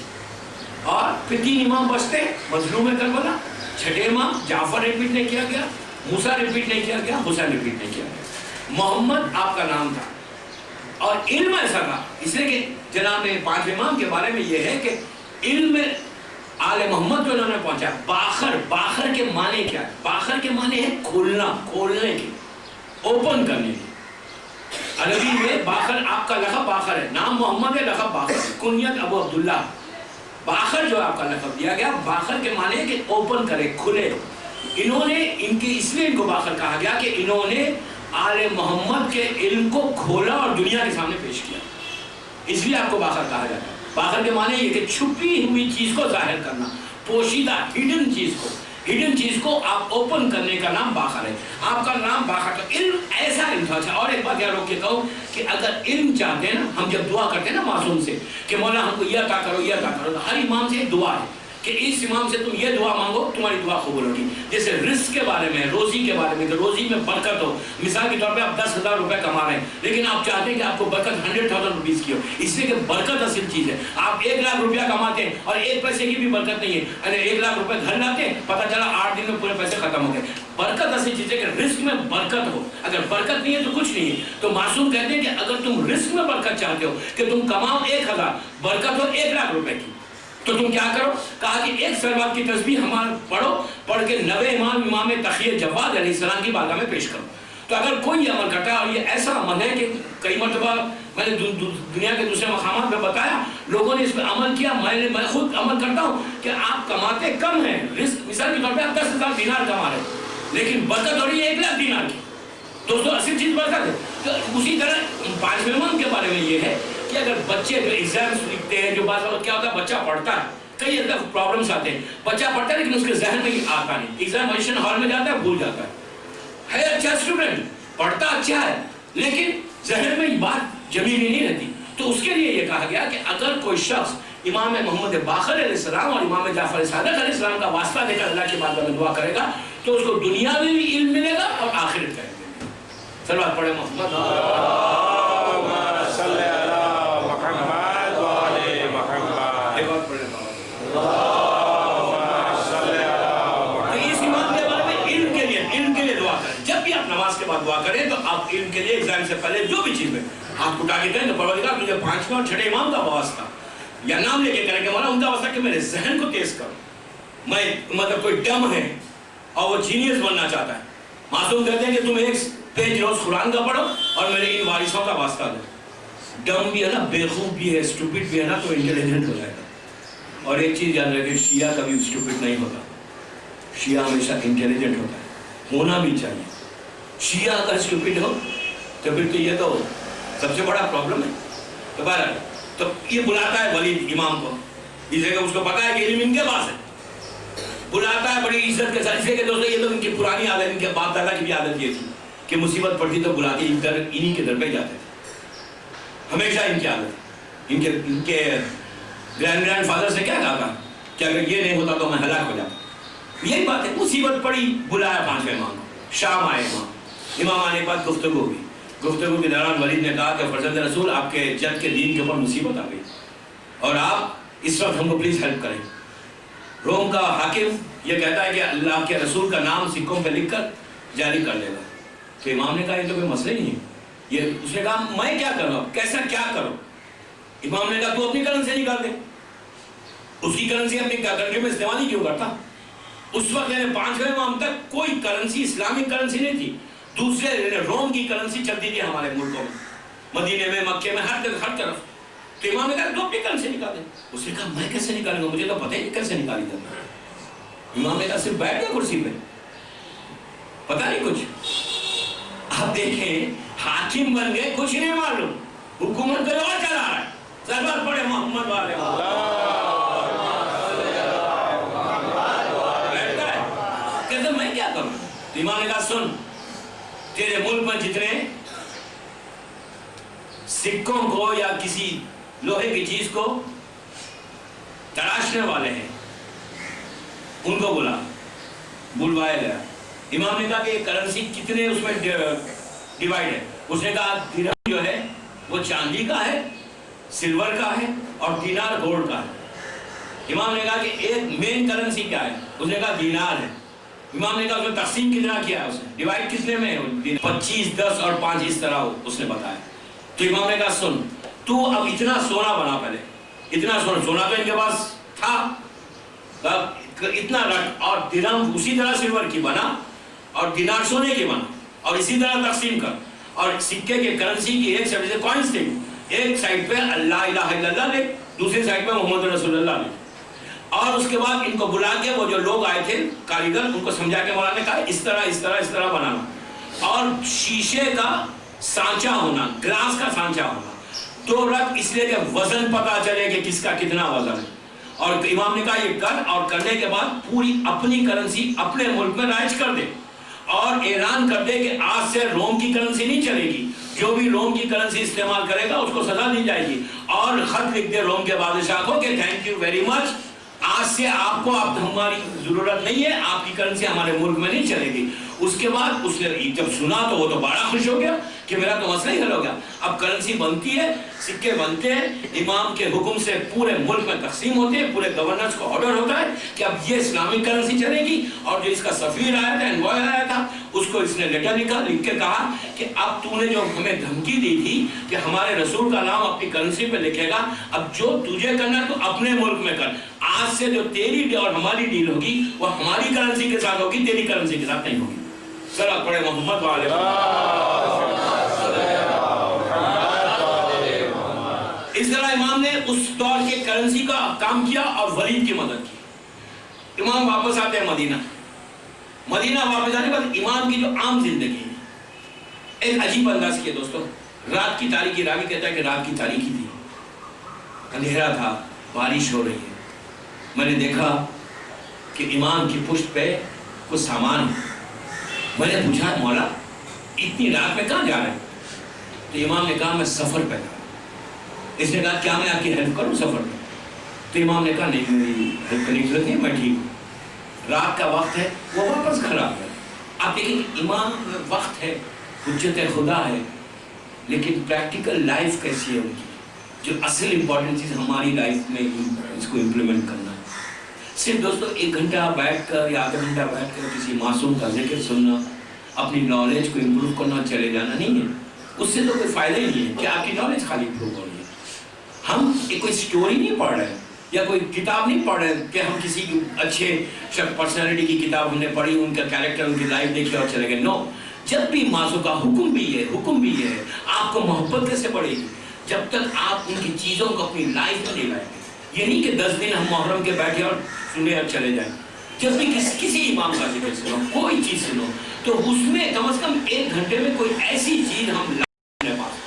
اور پھر 3 امام بچتے، مظلوم کربلا. 6ٹھے امام جعفر ریپیٹ نہیں کیا گیا، موسیٰ ریپیٹ نہیں کیا گیا، حسین ریپیٹ نہیں کیا گیا. محمد آپ کا نام تھا. اور علم ایسا تھا، اس لیے کہ جناب 5 امام کے بارے میں یہ ہے کہ علم آل محمد جو انہوں نے پہنچا. باخر کے معنی کیا ہے؟ باخر کے معنی ہے کھولنا، کھولنے کی، اوپن کرنے کی. عربی میں باخر، آپ کا لقب باخر ہے، نام محمد ہے، لقب باخر ہے، کنیت ابو عبداللہ. باخر جو آپ کا لقب دیا گیا، باخر کے معنی ہے کہ اوپن کرے، کھلے. انہوں نے اس لیے ان کو باخر کہا گیا کہ انہوں نے آل محمد کے علم کو کھولا اور دنیا کے سامنے پیش کیا، اس لیے آپ کو باخر کہا جاتا ہے. باخر کے معنی یہ کہ چھپی ہوئی چیز کو ظاہر کرنا، پوشیدہ، ہڈن چیز کو آپ اوپن کرنے کا نام باخر ہے. آپ کا نام باخر. علم ایسا علم تھا. اور ایک بات یاد رکھ کے کہوں کہ اگر علم چاہتے ہیں نا، ہم جب دعا کرتے ہیں نا معصوم سے کہ مولا ہم کو یہ عطا کرو، یہ عطا کرو، ہر امام سے دعا ہے کہ اس امام سے تم یہ دعا مانگو، تمہاری دعا قبول ہوگی. جیسے رزق کے بارے میں، روزی کے بارے میں، کہ روزی میں برکت ہو. مثال کے طور پہ آپ 10,000 روپے کما رہے ہیں، لیکن آپ چاہتے ہیں کہ آپ کو برکت 100,000 روپیز کی ہو، اس لیے کہ برکت اصل چیز ہے. آپ 1 لاکھ روپیہ کماتے ہیں اور 1 پیسے کی بھی برکت نہیں ہے. 1 لاکھ روپے گھر لاتے ہیں، پتہ چلا 8 دن میں پورے پیسے ختم ہو گئے. برکت اصل چیز ہے کہ رزق میں برکت ہو. اگر برکت نہیں ہے تو کچھ نہیں ہے. تو معصوم کہتے ہیں کہ اگر تم رزق میں برکت چاہتے ہو کہ تم کماؤ 1,000، برکت ہو 1 لاکھ روپے کی، تو تم کیا کرو؟ کہا کہ 1 صلوات کی تسبیح ہمارا پڑھو، پڑھ کے 90 امام تقی جواد علیہ السلام کی بارگاہ میں پیش کرو۔ تو اگر کوئی عمل کرتا ہے، اور یہ ایسا عمل ہے کہ کئی مرتبہ میں نے دنیا کے دوسرے مقامات پہ بتایا، لوگوں نے اس پہ عمل کیا، میں خود عمل کرتا ہوں کہ آپ کماتے کم ہیں، رزق مثال کے طور پہ آپ 10,000 دینار کما رہے ہیں، لیکن برکت ہو رہی ہے 1,00,000 دینار کی۔ دوستو اصل چیز برکت ہے۔ تو اسی طرح 5ویں امام کے بارے میں یہ ہے کہ اگر بچے جو ایگزامس لکھتے ہیں، جو بعض وقت کیا ہوتا ہے بچہ پڑھتا ہے، کئی ایسے پرابلمس آتے ہیں، بچہ پڑھتا ہے لیکن اس کے ذہن میں یہ آتا نہیں، ایگزامینیشن ہال میں جاتا ہے بھول جاتا ہے اچھا اسٹوڈنٹ، پڑھتا اچھا ہے لیکن ذہن میں یہ بات جمی نہیں رہتی۔ تو اس کے لیے یہ کہا گیا کہ اگر کوئی شخص امام محمد باقر علیہ السلام اور امام جعفر صادق علیہ السلام کا واسطہ دے کر اللہ کی بارگاہ میں دعا کرے گا تو اس کو دنیا میں بھی علم ملے گا اور آخرت کا علم ملے گا۔ صلوات پڑھیں محمد اللہم صلی علی محمد و آل محمد۔ صلوات پڑھیں اللہم صلی علی محمد۔ اس امام کے بارے میں علم کے لیے دعا کریں۔ جب بھی آپ نماز کے بعد دعا کریں تو آپ علم کے لیے ایگزام سے پہلے جو بھی چیز ہے آپ اٹھا کے کہیں تو پروردگار تجھے 5ویں اور 6 امام کا واسطہ یا نام لے کے کریں کہ مولا ان کا واسطہ کہ میرے ذہن کو تیز کرو، میں مطلب کوئی ڈم ہے اور وہ جینیس بننا چاہتا ہے، معصوم کہتے ہیں کہ تم 1 پیج روز قرآن کا پڑھو اور میرے ان وارثوں کا واسطہ دو۔ ڈم بھی ہے نا، بیوقوف بھی ہے، اسٹوپڈ بھی ہے نا، تو انٹیلیجنٹ ہو جائے گا۔ اور ایک چیز یاد رکھیں، شیعہ کبھی اسٹوپڈ نہیں ہوتا، شیعہ ہمیشہ انٹیلیجنٹ ہوتا ہے، ہونا بھی چاہیے۔ شیعہ اگر اسٹوپڈ ہو تو پھر تو یہ تو سب سے بڑا پرابلم ہے۔ تو بہرحال تو یہ بلاتا ہے ولید امام کو، اس لیے کہ اس کو پتا ہے کہ علم ان کے پاس ہے، بلاتا ہے بڑی عزت کے ساتھ، اس لیے کہ دوستو یہ تو ان کی پرانی عادت، ان کے باپ دادا کی بھی عادت یہ تھی کہ مصیبت پڑتی تو بلاتے انہی کے در پہ جاتے تھے، ہمیشہ ان کی عادت۔ ان کے گرینڈ فادر سے کیا کہا تھا کہ اگر یہ نہیں ہوتا تو میں ہلاک ہو جاتا۔ یہی بات ہے، مصیبت پڑی بلایا 5ویں امام کو، شام آئے امام آنے کے بعد گفتگو ہوئی۔ گفتگو کے دوران ولید نے کہا کہ فرزند رسول آپ کے جد کے دین کے اوپر مصیبت آ گئی اور آپ اس وقت ہم کو پلیز ہیلپ کریں۔ روم کا حاکم یہ کہتا ہے کہ اللہ کے رسول کا نام سکوں پہ لکھ کر جاری کر دے گا۔ تو امام نے کہا یہ تو کوئی مسئلہ ہی نہیں ہے، یہ اس نے کہا میں کیا کروں، کیسا کیا کروں؟ امام نے کہا تو اپنی کرنسی نکال دے، اس کی کرنسی اپنی کنٹری میں استعمال ہی کیوں کرتا؟ اس وقت یعنی 5ویں امام تک کوئی کرنسی اسلامک کرنسی نہیں تھی، دوسرے روم کی کرنسی چلتی تھی ہمارے ملکوں میں، مدینے میں، مکے میں، ہر طرف۔ تو امام نے کہا تو اپنی کرنسی نکال دیں۔ اس نے کہا میں کیسے نکالوں گا، مجھے تو پتہ ہی نہیں کیسے نکالی جاتی ہے۔ امام نے کہا صرف بیٹھ گیا کرسی پہ، پتہ نہیں کچھ۔ آپ دیکھیں حاکم بن گئے، کچھ نہیں معلوم، حکومت کا اور چلا رہا ہے۔ صلوات پڑھے محمد والے بیٹھتا ہے، کہتا میں کیا کروں؟ تو امام نے کہا سن، تیرے ملک میں جتنے سکوں کو یا کسی لوہے کی چیز کو تراشنے والے ہیں ان کو بلوایا گیا۔ امام نے کہا کہ یہ کرنسی کتنے اس میں ڈیوائیڈ ہے؟ اس نے کہا درہم جو ہے وہ چاندی کا ہے، سلور کا ہے اور دینار گولڈ کا ہے۔ امام نے کہا کہ ایک مین کرنسی کیا ہے؟ اس نے کہا دینار ہے۔ امام نے کہا اس میں تقسیم کتنا کیا ہے، اس نے ڈیوائیڈ کتنے میں ہے؟ 25، 10 اور 5 اس طرح اس نے بتایا۔ تو امام نے کہا سن تو اب اتنا سونا بنا، پہلے اتنا سونا تو ان کے پاس تھا، اتنا رکھ، اور درہم اسی طرح سلور کی بنا اور دینار سونے کی بنا اور اسی طرح تقسیم کر، اور سکے کے کرنسی کی ایک سائڈ سے کوائنس تھے، ایک سائڈ پہ اللہ الہ الا اللہ لکھ، دوسری سائڈ پہ محمد رسول اللہ لکھ، اور اس کے بعد ان کو بلا کے وہ جو لوگ آئے تھے کاریگر ان کو سمجھا کے مولانا نے کہا اس طرح بنانا، اور شیشے کا سانچہ ہونا، گلاس کا سانچہ ہونا، تو رکھ اس لیے کہ وزن پتا چلے کہ کس کا کتنا وزن ہے۔ اور امام نے کہا یہ کر، اور کرنے کے بعد پوری اپنی کرنسی اپنے ملک میں رائج کر دے اور اعلان کر دے کہ آج سے روم کی کرنسی نہیں چلے گی، جو بھی روم کی کرنسی استعمال کرے گا اس کو سزا دی جائے گی، اور خط لکھ دے روم کے بادشاہ کو کہ تھینک یو ویری مچ، آج سے آپ کو اب ہماری ضرورت نہیں ہے، آپ کی کرنسی ہمارے ملک میں نہیں چلے گی۔ اس کے بعد اس نے جب سنا تو وہ تو بڑا خوش ہو گیا کہ میرا تو مسئلہ ہی حل ہو گیا، اب کرنسی بنتی ہے، سکے بنتے ہیں، امام کے حکم سے پورے ملک میں تقسیم ہوتے ہیں، پورے گورنرز کو آرڈر ہوتا ہے کہ اب یہ اسلامک کرنسی چلے گی، اور جو اس کا سفیر آیا تھا، انوائر آیا تھا، اس کو اس نے لیٹر لکھ کے کہا کہ اب تو نے جو ہمیں دھمکی دی تھی کہ ہمارے رسول کا نام اپنی کرنسی پہ لکھے گا، اب جو تجھے کرنا ہے تو اپنے ملک میں کر، آج سے جو تیری اور ہماری ڈیل ہوگی وہ ہماری کرنسی کے ساتھ ہوگی، تیری کرنسی کے ساتھ نہیں ہوگی. ذرا پڑھے محمد والے. اس طرح امام نے اس دور کے کرنسی کا کام کیا اور ولید کی مدد کی. امام واپس آتے ہیں مدینہ واپس آنے کے بعد امام کی جو عام زندگی ہے ایک عجیب انداز کی ہے دوستو. رات کی تاریکی، راوی کہتا ہے کہ رات کی تاریکی تھی، اندھیرا تھا، بارش ہو رہی ہے. میں نے دیکھا کہ امام کی پشت پہ کچھ سامان ہے. میں نے پوچھا مولا اتنی رات میں کہاں جا رہے ہیں؟ تو امام نے کہا میں سفر پہ جا رہا ہوں. اس نے کہا کیا میں آپ کی ہیلپ کروں سفر میں؟ تو امام نے کہا نہیں میری ہیلپ کرنے کی ضرورت نہیں، میں ٹھیک ہوں. رات کا وقت ہے، وہ واپس گھر آ گیا. آپ دیکھیں کہ امام وقت ہے، حجت خدا ہے، لیکن پریکٹیکل لائف کیسی ہے ان کی؟ جو اصل امپورٹنٹ چیز ہماری لائف میں اس کو امپلیمنٹ کرنا ہے. صرف دوستو 1 گھنٹہ بیٹھ کر یا آدھا گھنٹہ بیٹھ کر کسی معصوم کا ذکر سننا، اپنی نالج کو امپروو کرنا، چلے جانا نہیں ہے. اس سے تو کوئی فائدہ ہی نہیں ہے کہ آپ کی نالج خالی امپروو ہو رہی ہے. ہم کوئی سٹوری نہیں پڑھ رہے ہیں یا کوئی کتاب نہیں پڑھ رہے ہیں کہ ہم کسی اچھے پرسنالٹی کی کتاب ہم نے پڑھی، ان کا کیریکٹر، ان کی لائف دیکھی اور چلے گئے. نو، جب بھی معصوم کا حکم بھی ہے آپ کو محبت کیسے پڑے گی جب تک آپ ان کی چیزوں کو اپنی لائف میں نہیں لائیں گے. یہ نہیں کہ 10 دن ہم محرم کے بیٹھے اور سنے اور چلے جائیں. جب بھی کسی امام کا ذکر سنو، کوئی چیز سنو، تو اس میں کم از کم 1 گھنٹے میں کوئی ایسی چیز ہم اپنے پاس.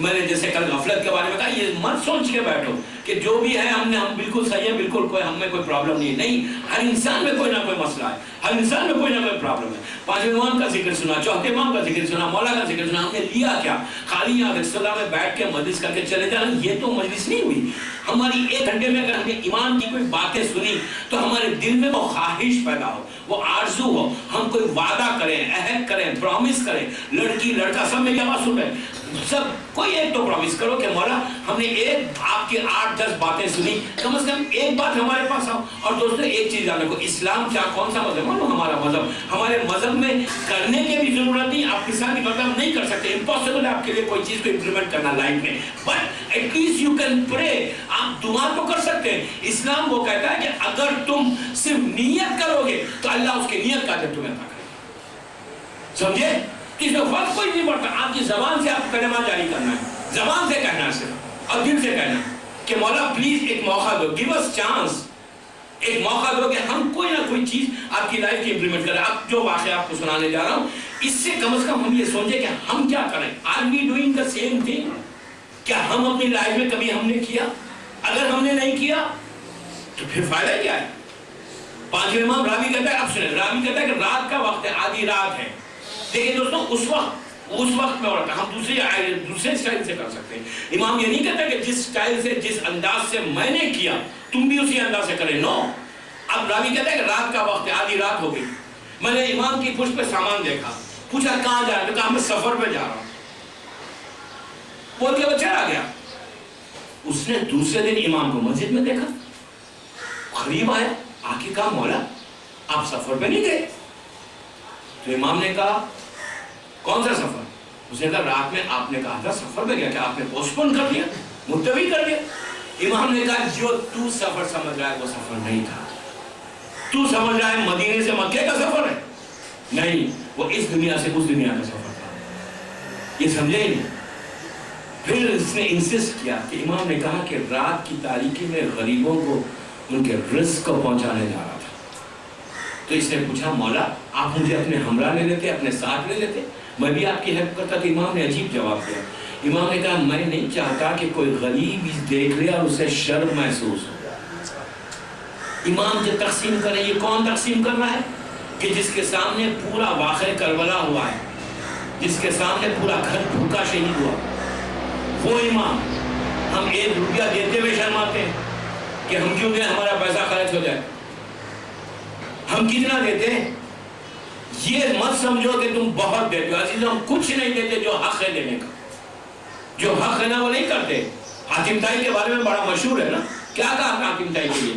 میں نے جیسے کل غفلت کے بارے میں کہا، یہ مت سوچ کے بیٹھو کہ جو بھی ہے ہم بالکل صحیح ہے، بالکل کوئی ہم میں کوئی پرابلم نہیں ہے. نہیں، ہر انسان میں کوئی نہ کوئی مسئلہ ہے، ہر انسان میں کوئی نہ کوئی پرابلم ہے. 5ویں امام کا ذکر سنا، 4تھے امام کا ذکر سنا، مولا کا ذکر سنا، ہم نے لیا کیا؟ خالی یہاں رسالہ میں بیٹھ کے مجلس کر کے چلے جانا، یہ تو مجلس نہیں ہوئی. ہماری 1 گھنٹے میں اگر ہم نے امام کی کوئی باتیں سنی تو ہمارے دل میں وہ خواہش پیدا ہو، وہ آرزو ہو، ہم کوئی وعدہ کریں، عہد کریں، پرومس کریں. لڑکی لڑکا سب میری آواز سن رہے ہیں، سب کوئی ایک تو پرومس کرو کہ مولا ہم نے آپ کی 8-10 باتیں سنی، کم از کم ایک بات ہمارے پاس آؤ. اور دوستو ایک چیز یاد رکھو، اسلام کیا کون سا مذہب ہے؟ ہمارا مذہب. ہمارے مذہب میں کرنے کی بھی ضرورت نہیں، آپ کے ساتھ ہم نہیں کر سکتے، امپاسبل ہے آپ کے لیے کوئی چیز کو امپلیمنٹ کرنا لائف میں، but at least you can pray. آپ دعا تو کر سکتے ہیں. اسلام وہ کہتا ہے کہ اگر تم صرف نیت کرو گے تو اللہ اس کی نیت کا اجر تمہیں عطا کرے گا. سمجھے؟ اس میں فرق کوئی نہیں پڑتا. آپ کی زبان سے آپ کلمہ جاری کرنا ہے، زبان سے کہنا ہے صرف، اور دل سے کہنا ہے کہ مولا پلیز ایک موقع دو، گیو اس چانس. ایک موقع دو کہ ہم کوئی نہ کوئی چیز آپ کی لائف کی امپلیمنٹ کریں. اب جو واقعہ آپ کو سنانے جا رہا ہوں، اس سے کم از کم ہم یہ سوچیں کہ ہم کیا کریں. Are we doing the same thing? کیا ہم اپنی لائف میں کبھی ہم نے کیا؟ اگر ہم نے نہیں کیا تو پھر فائدہ کیا ہے؟ 5ویں امام راوی کہتا ہے، اب سنیں، راوی کہتا ہے کہ رات کا وقت ہے، آدھی رات ہے. دیکھیں دوستوں، اس وقت میں ہوتا ہے، ہم دوسرے سٹائل سے کر سکتے ہیں. امام یہ نہیں کہتا کہ جس سٹائل سے، جس انداز سے میں نے کیا تم بھی اسی انداز سے کریں. نو. اب راوی کہتا ہے کہ رات کا وقت ہے، آدھی رات ہو گئی. میں نے امام کی پشت پہ سامان دیکھا، پوچھا کہاں جا رہا ہے؟ کہا میں سفر پہ جا رہا ہوں. بول کے وہ چلا گیا. اس نے دوسرے دن امام کو مسجد میں دیکھا، قریب آیا، آ کے کہا مولا آپ سفر پہ نہیں گئے؟ تو امام نے کہا کون سا سفر؟ اس نے کہا رات میں آپ نے کہا تھا سفر پہ گیا، کہ آپ نے پوسٹ پون کر دیا، ملتوی کر دیا. امام نے کہا جو تو سفر سمجھ رہا ہے وہ سفر نہیں تھا. تو سمجھ رہا ہے مدینے سے مکے کا سفر ہے؟ نہیں، وہ اس دنیا سے اس دنیا کا سفر تھا. یہ سمجھے ہی نہیں. پھر اس نے انسسٹ کیا کہ امام نے کہا کہ رات کی تاریکی میں غریبوں کو ان کے رزق کو پہنچانے جا رہا تھا. تو اس نے پوچھا مولا آپ مجھے اپنے ہمراہ لے لیتے، اپنے ساتھ لے لیتے، میں بھی آپ کی ہیلپ کرتا. تو امام نے عجیب جواب دیا. امام نے کہا میں نہیں چاہتا کہ کوئی غریب دیکھ لے اور اسے شرم محسوس ہو. امام جو تقسیم کرے، یہ کون تقسیم کر رہا ہے؟ کہ جس کے سامنے پورا واقعہ کربلا ہوا ہے، جس کے سامنے پورا گھر بھوکا شہید ہوا، وہ امام. ہم 1 روپیہ دیتے ہوئے شرماتے ہیں کہ ہم کیوں دیں، ہمارا پیسہ خرچ ہو جائے. ہم کتنا دیتے ہیں؟ یہ مت سمجھو کہ تم بہت دیتے ہو. عزیز ہم کچھ نہیں دیتے جو حق ہے دینے کا. جو حق ہے نا وہ نہیں کرتے. حاتم طائی کے بارے میں بڑا مشہور ہے نا. کیا کہا حاتم طائی کے لیے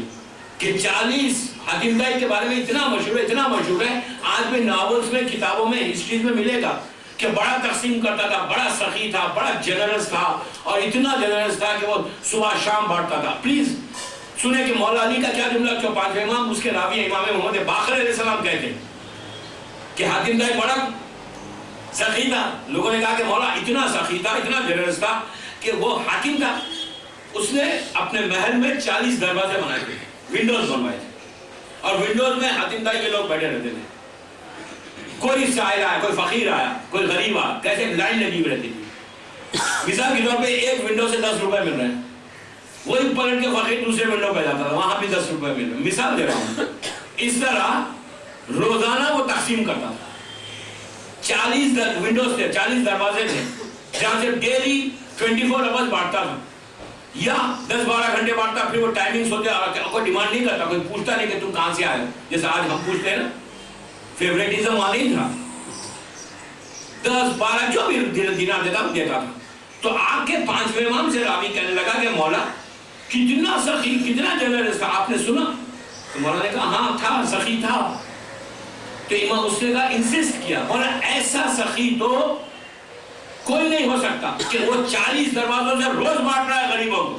کہ 40 حاتم طائی کے بارے میں اتنا مشہور ہے آج بھی ناولز میں، کتابوں میں، ہسٹریز میں ملے گا کہ بڑا تقسیم کرتا تھا، بڑا سخی تھا، بڑا جنرس تھا، اور اتنا جنرس تھا کہ وہ صبح شام بانٹتا تھا. پلیز سنے کہ مولا علی کا کیا جملہ، جو پانچویں امام اس کے راوی امام محمد باقر علیہ السلام کہتے ہیں کہ حاتم طائی بڑا سخی تھا. لوگوں نے کہا کہ مولا اتنا سخی تھا، اتنا جنرس تھا کہ وہ حاکم تھا، اس نے اپنے محل میں 40 دروازے بنائے تھے، ونڈوز بنوائے تھے، اور ونڈوز میں حاتم طائی کے لوگ بیٹھے رہتے تھے. کوئی سائل آیا، کوئی فقیر آیا، کوئی غریب آیا، کیسے لائن لگی ہوئی رہتی تھی. مثال کے طور پہ ایک ونڈو سے 10 روپے مل رہے ہیں، وہی پلٹ کے فقیر دوسرے ونڈو پہ جاتا تھا، وہاں بھی 10 روپے مل رہے ہیں. مثال دے رہا ہوں. اس طرح روزانہ وہ تقسیم کرتا تھا. 40 ونڈوز تھے، 40 دروازے تھے، جہاں سے ڈیلی 24 آورز بانٹتا تھا، یا 10-12 گھنٹے بانٹتا. پھر وہ ٹائمنگز ہوتے، کوئی ڈیمانڈ نہیں کرتا، کوئی پوچھتا نہیں کہ تم کہاں سے آئے ہو، جیسے آج ہم پوچھتے ہیں نا. فیوریٹزم وہاں نہیں تھا. 10-12 جو بھی دینار دیتا دیتا تھا. تو آ کے پانچویں امام سے راوی کہنے لگا کہ مولا کتنا سخی، کتنا جنرس تھا، آپ نے سنا؟ تو مولا نے کہا ہاں تھا، سخی تھا. تو امام اس نے کہا، انسسٹ کیا، مولا ایسا سخی تو کوئی نہیں ہو سکتا کہ وہ 40 دروازوں سے روز بانٹ رہا ہے غریبوں کو.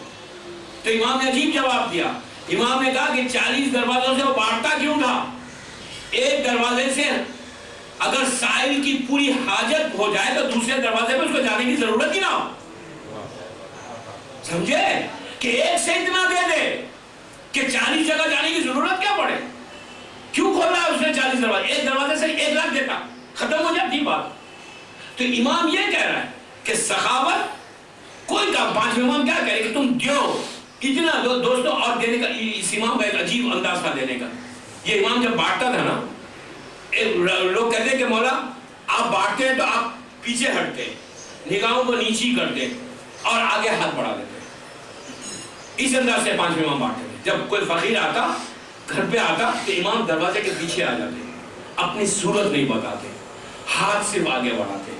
تو امام نے عجیب جواب دیا. امام نے کہا کہ 40 دروازوں سے وہ بانٹتا کیوں تھا؟ ایک دروازے سے اگر سائل کی پوری حاجت ہو جائے تو دوسرے دروازے پہ اس کو جانے کی ضرورت ہی نہ ہو. سمجھے کہ ایک سے اتنا دے دے کہ 40 جگہ جانے کی ضرورت کیا پڑے. کیوں کھولا ہے اس نے 40 دروازے؟ ایک دروازے سے 1 لاکھ دیتا، ختم ہو جاتی بات. تو امام یہ کہہ رہا ہے کہ سخاوت کوئی کام. پانچویں امام کیا کہہ رہے کہ تم دیو، اتنا دو دوستوں. اور دینے کا اس امام کا ایک عجیب انداز تھا دینے کا. یہ امام جب بانٹتا تھا نا، لوگ کہتے ہیں کہ مولا آپ بانٹتے ہیں تو آپ پیچھے ہٹتے ہیں، نگاہوں کو نیچی کرتے اور آگے ہاتھ بڑھا دیتے. اس انداز سے پانچویں امام بانٹتے تھے. جب کوئی فقیر آتا، گھر پہ آتا، تو امام دروازے کے پیچھے آ جاتے، اپنی صورت نہیں بتاتے، ہاتھ صرف آگے بڑھاتے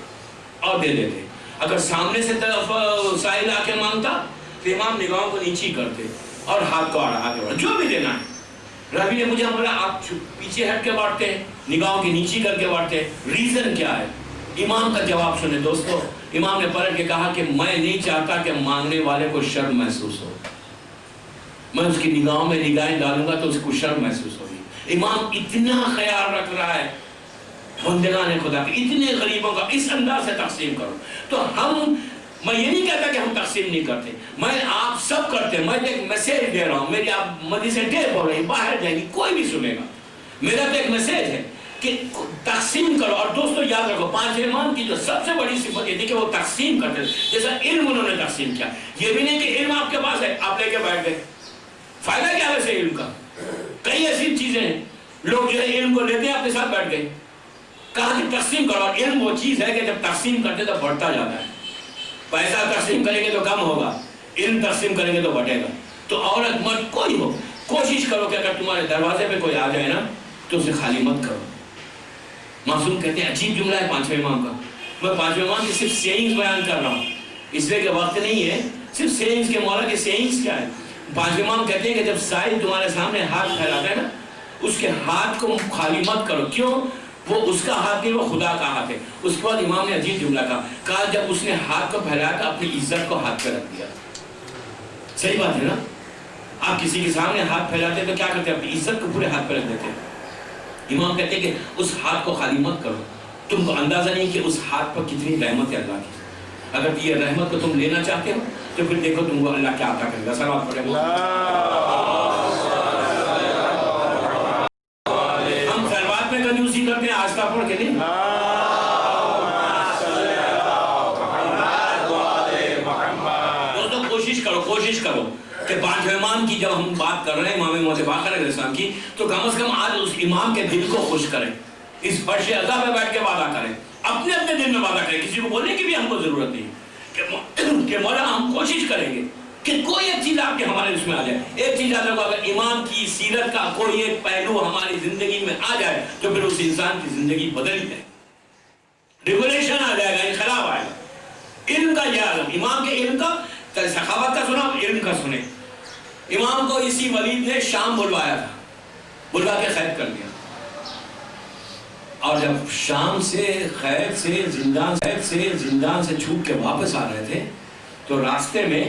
اور دے دیتے. اگر سامنے سے طرف سائل آ کے مانگتا تو امام نگاہوں کو نیچی کرتے اور ہاتھ کو آگے بڑھا، جو بھی دینا ہے. ربی نے مجھے بولا آپ پیچھے ہٹ کے بانٹتے ہیں، نگاہوں کی نیچی کر کے بانٹتے ہیں، ریزن کیا ہے؟ امام کا جواب سنیں دوستو. امام نے پلٹ کے کہا کہ میں نہیں چاہتا کہ مانگنے والے کو شرم محسوس ہو. میں اس کی نگاہوں میں نگاہیں ڈالوں گا تو اس کو شرم محسوس ہوگی. امام اتنا خیال رکھ رہا ہے بندگان خدا کے، اتنے غریبوں کا اس انداز سے تقسیم کرو. تو میں یہ نہیں کہتا کہ ہم تقسیم نہیں کرتے، میں آپ سب کرتے ہیں. میں ایک میسیج دے رہا ہوں، میری آپ مدی سے ٹیپ ہو رہی، باہر جائیں گی، کوئی بھی سنے گا. میرا تو ایک میسیج ہے کہ تقسیم کرو. اور دوستو یاد رکھو، پانچ امام کی جو سب سے بڑی صفت یہ تھی کہ وہ تقسیم کرتے تھے. جیسا علم انہوں نے تقسیم کیا. یہ بھی نہیں کہ علم آپ کے پاس ہے آپ لے کے بیٹھ گئے. فائدہ کیا ہے ویسے علم کا؟ کئی ایسی چیزیں ہیں، لوگ جو ہے علم کو لیتے ہیں اپنے ساتھ بیٹھ گئے. کہا کہ تقسیم کرو. علم وہ چیز ہے کہ جب تقسیم کرتے تو بڑھتا جاتا ہے. پیسہ تقسیم کریں گے تو کم ہوگا، علم تقسیم کریں گے تو بڑھے گا. تو عورت مرد کوئی ہو، کوشش کرو کہ اگر تمہارے دروازے پہ کوئی آ جائے نا تو اسے خالی مت کرو. معصوم کہتے ہیں عجیب جملہ ہے پانچویں امام کا. میں پانچویں امام کی صرف سیئنگز بیان کر رہا ہوں، اس لیے کہ وقت نہیں ہے. صرف سیئنگز کے مولا کے سیئنگز کیا ہے؟ پانچویں امام کہتے ہیں کہ جب سائل تمہارے سامنے ہاتھ پھیلاتا ہے نا، اس کے ہاتھ کو خالی مت کرو. کیوں؟ وہ اس کا ہاتھ نہیں، وہ خدا کا ہاتھ ہے. اس کے بعد امام نے عجیب جملہ کہا جب اس نے ہاتھ کو پھیلایا تھا اپنی عزت کو ہاتھ پہ رکھ دیا. صحیح بات ہے نا؟ آپ کسی کے سامنے ہاتھ پھیلاتے تو کیا کرتے؟ اپنی عزت کو پورے ہاتھ پہ رکھ دیتے. امام کہتے ہیں کہ اس ہاتھ کو خالی مت کرو. تم کو اندازہ نہیں کہ اس ہاتھ پر کتنی رحمت ہے اللہ کی. اگر یہ رحمت کو تم لینا چاہتے ہو تو پھر دیکھو تم کو اللہ کیا عطا کرے گا. صلوات پڑھیں. ہم صلوات میں کنجوسی کرتے ہیں، آستہ پڑھ کے نہیں. دوستو کوشش کرو کہ پانچ امام کی جب ہم بات کر رہے ہیں، امام محمد باقر علیہ السلام کی، تو کم از کم آج اس امام کے دل کو خوش کریں. اس فرش عزا پہ بیٹھ کے وعدہ کریں، اپنے اپنے دل میں وعدہ کریں. کسی کو بولنے کی بھی ہم کو ضرورت نہیں کہ مولا ہم کوشش کریں گے کہ کوئی ایک چیز آپ کے ہمارے اس میں آ جائے. ایک چیز آ جائے، اگر امام کی سیرت کا کوئی ایک پہلو ہماری زندگی میں آ جائے تو پھر اس انسان کی زندگی بدل جائے، ریولیشن آ جائے گا، انقلاب آئے گا. علم کا یہ عالم، امام کے علم کا، سخاوت کا سنا، علم کا سنے. امام کو اسی ولید نے شام بلوایا تھا، بلوا کے قید کر دیا. اور جب شام سے قید سے زندان سے چھوٹ کے واپس آ رہے تھے تو راستے میں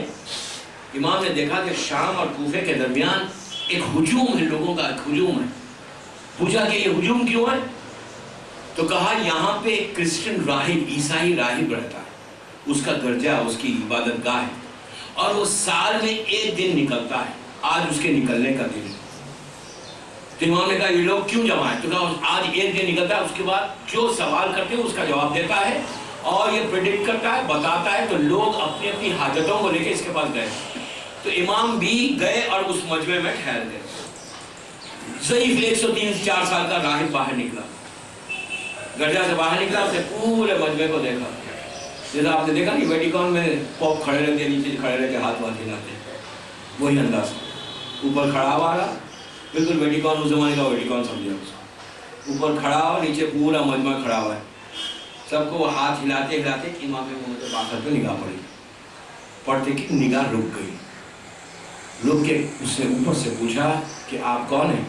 امام نے دیکھا کہ شام اور کوفے کے درمیان ایک ہجوم ہے، لوگوں کا ایک ہجوم ہے. پوچھا کہ یہ ہجوم کیوں ہے؟ تو کہا یہاں پہ ایک کرسچن راہب، عیسائی راہب رہتا ہے، اس کا گرجا، اس کی عبادت گاہ ہے، اور وہ سال میں ایک دن نکلتا ہے، آج اس کے نکلنے کا دن ہے. تو امام نے کہا یہ لوگ کیوں جمع ہیں؟ تو کہا آج ایک دن نکلتا ہے، اس کے بعد جو سوال کرتے ہیں اس کا جواب دیتا ہے، اور یہ پریڈکٹ کرتا ہے، بتاتا ہے. تو لوگ اپنی اپنی حاجتوں کو لے کے اس کے پاس گئے. تو امام بھی گئے اور اس مجمع میں ٹھہر گئے. ضعیف 103-4 سال کا راہب باہر نکلا، گرجا سے باہر نکلا، اس نے پورے مجمع کو دیکھا. جیسا آپ نے دیکھا نہیں ویٹیکن میں پوپ کھڑے رہتے ہیں، نیچے کھڑے رہتے ہاتھ وہاں ہلاتے ہیں، وہی انداز. اوپر کھڑا ہوا رہا، بالکل ویٹیکن اس زمانے کا ویٹیکن سمجھا. اوپر کھڑا ہوا، نیچے پورا مجمع کھڑا ہوا ہے. سب کو وہ ہاتھ ہلاتے ہلاتے امام محمد باقر پہ نگاہ پڑی. پڑھتے کہ نگاہ رک گئی. لوگ کے اس نے اوپر سے پوچھا کہ آپ کون ہیں؟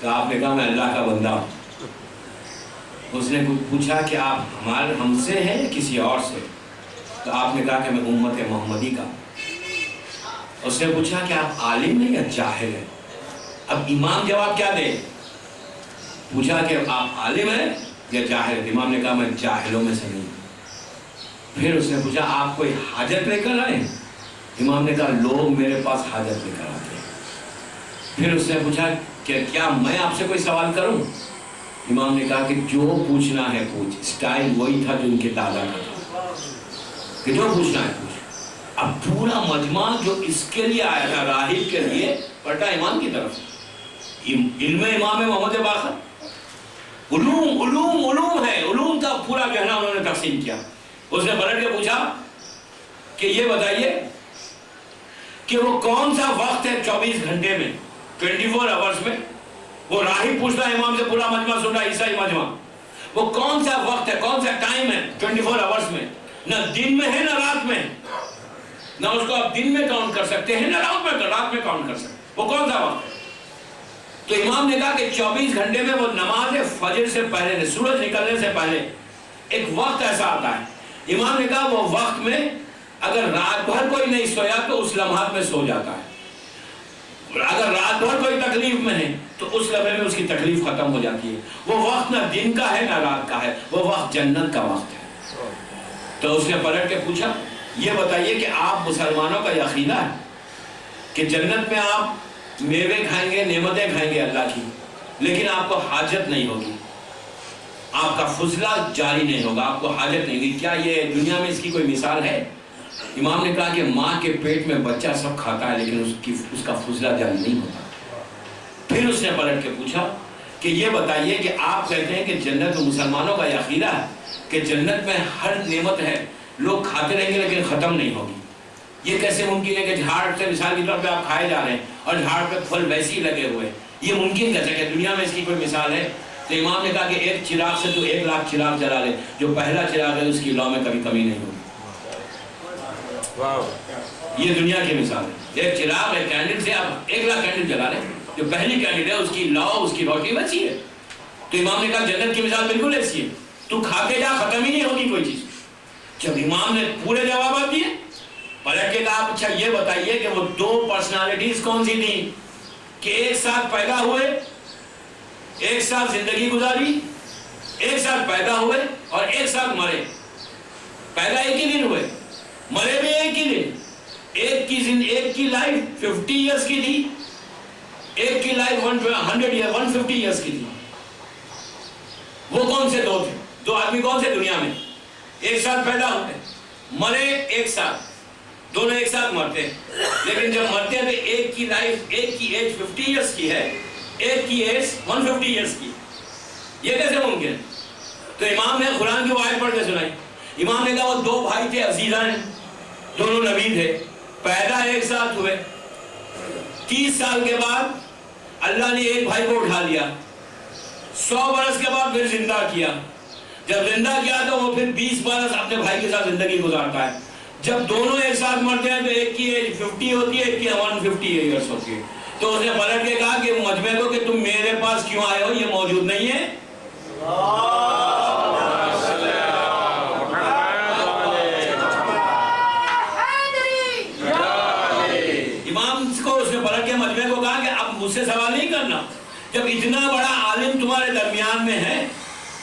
تو آپ نے کہا میں اللہ کا بندہ ہوں. اس نے پوچھا کہ آپ ہم سے ہیں یا کسی اور سے؟ تو آپ نے کہا کہ میں امت محمدی کا. اس نے پوچھا کہ آپ عالم ہیں یا جاہل ہیں؟ اب امام جواب کیا دے؟ پوچھا کہ آپ عالم ہیں یا جاہل ہیں؟ امام نے کہا میں جاہلوں میں سے نہیں. پھر اس نے پوچھا آپ کوئی حاجت لے کر آئے؟ امام نے کہا لوگ میرے پاس حاجت لے کر آتے ہیں. پھر اس نے پوچھا کہ کیا میں آپ سے کوئی سوال کروں؟ امام نے کہا کہ جو پوچھنا ہے پوچھ. اسٹائل وہی تھا جو ان کے دادا کا تھا کہ جو پوچھنا ہے پوچھ. اب پورا مجمع جو اس کے لیے آیا تھا راہب کے لیے پلٹا امام کی طرف. علم امام محمد باقر علوم علوم علوم ہے، علوم کا پورا گہنا انہوں نے تقسیم کیا. اس نے پلٹ کے پوچھا کہ یہ بتائیے کہ وہ کون سا وقت ہے 24 گھنٹے میں، 24 آورز میں؟ وہ راہب پوچھتا ہے امام سے، پورا مجمع سن رہا ہے، عیسائی مجمع. وہ کون سا وقت ہے، کون سا ٹائم ہے 24 آورز میں؟ نہ دن میں ہے نہ رات میں. نہ اس کو آپ دن میں کاؤنٹ کر سکتے ہیں نہ رات میں کاؤنٹ کر سکتے ہیں. وہ کون سا وقت ہے؟ تو امام نے کہا کہ 24 گھنٹے میں وہ نماز فجر سے پہلے، سورج نکلنے سے پہلے ایک وقت ایسا آتا ہے. امام نے کہا وہ وقت میں اگر رات بھر کوئی نہیں سویا تو اس لمحات میں سو جاتا ہے. اگر رات بھر کوئی تکلیف میں ہے تو اس لمحے میں اس کی تکلیف ختم ہو جاتی ہے. وہ وقت نہ دن کا ہے نہ رات کا ہے، وہ وقت جنت کا وقت ہے. تو اس نے پلٹ کے پوچھا یہ بتائیے کہ آپ مسلمانوں کا یہ عقیدہ ہے کہ جنت میں آپ میوے کھائیں گے، نعمتیں کھائیں گے اللہ کی، لیکن آپ کو حاجت نہیں ہوگی، آپ کا فضلہ جاری نہیں ہوگا، آپ کو حاجت نہیں ہوگی. کیا یہ دنیا میں اس کی کوئی مثال ہے؟ امام نے کہا کہ ماں کے پیٹ میں بچہ سب کھاتا ہے لیکن اس کا فضلہ جاری نہیں ہوتا. پھر اس نے پلٹ کے پوچھا کہ یہ بتائیے کہ آپ کہتے ہیں کہ جنت میں مسلمانوں کا یہ عقیدہ ہے کہ جنت میں ہر نعمت ہے، لوگ کھاتے رہیں گے لیکن ختم نہیں ہوگی. یہ کیسے ممکن ہے کہ جھاڑ سے مثال کے طور پہ آپ کھائے جا رہے ہیں اور جھاڑ پہ پھل ویسے ہی لگے ہوئے؟ یہ ممکن کیسے کہ دنیا میں اس کی کوئی مثال ہے؟ تو امام نے کہا کہ ایک چراغ سے تو 1 لاکھ چراغ جلا لے، جو پہلا چراغ ہے اس کی لو میں کبھی کمی نہیں ہوگی. یہ دنیا کی مثال ہے. ایک چراغ ہے، کینڈل سے آپ 1 لاکھ کینڈل جلا لیں، جو پہلی کینڈل ہے اس کی لو، اس کی روشنی ویسی ہے. تو امام نے کہا جنت کی مثال بالکل ایسی ہے، تو کھاتے جا ختم ہی نہیں ہوگی کوئی چیز. جب امام نے پورے جوابات دیے پلٹ کے کہا اچھا یہ بتائیے کہ وہ 2 پرسنالٹیز کون سی تھیں کہ ایک ساتھ پیدا ہوئے، ایک ساتھ زندگی گزاری، ایک ساتھ پیدا ہوئے اور ایک ساتھ مرے. پیدا ایک ہی دن ہوئے، مرے بھی ایک ہی دن. ایک کی لائف 50 ایئرس کی تھی، ایک کی لائف 150 ایئرس کی تھی. وہ کون سے 2 تھے؟ 2 آدمی کون سے دنیا میں ایک ساتھ پیدا ہوتے، مرے ایک ساتھ، دونوں ایک ساتھ مرتے ہیں. لیکن جب مرتے ہیں تو ایک کی لائف، ایک کی ایج 50 ایئرس کی ہے، ایک کی ایج 150 ایئرس کی. یہ کیسے ممکن ہے؟ تو امام نے قرآن کی وہ آیت پڑھ کے سنائی. امام نے کہا وہ 2 بھائی تھے، عزیزان، دونوں نبی تھے، پیدا ایک ساتھ ہوئے. 30 سال کے بعد اللہ نے ایک بھائی کو اٹھا لیا، 100 برس کے بعد پھر زندہ کیا. جب زندہ کیا تو وہ پھر 20 برس اپنے بھائی کے ساتھ زندگی گزارتا ہے. جب دونوں ایک ساتھ مرتے ہیں تو ایک کی ایج 50 ہوتی ہے، ایک کی 150 ایئرس ہوتی ہے. تو اس نے پلٹ کے کہا کہ مجمع کو کہ تم میرے پاس کیوں آئے ہو، یہ موجود نہیں ہے. کو اس نے پلٹ کے مجمع کو کہا کہ اب مجھ سے سوال نہیں کرنا، جب اتنا بڑا عالم تمہارے درمیان میں ہے۔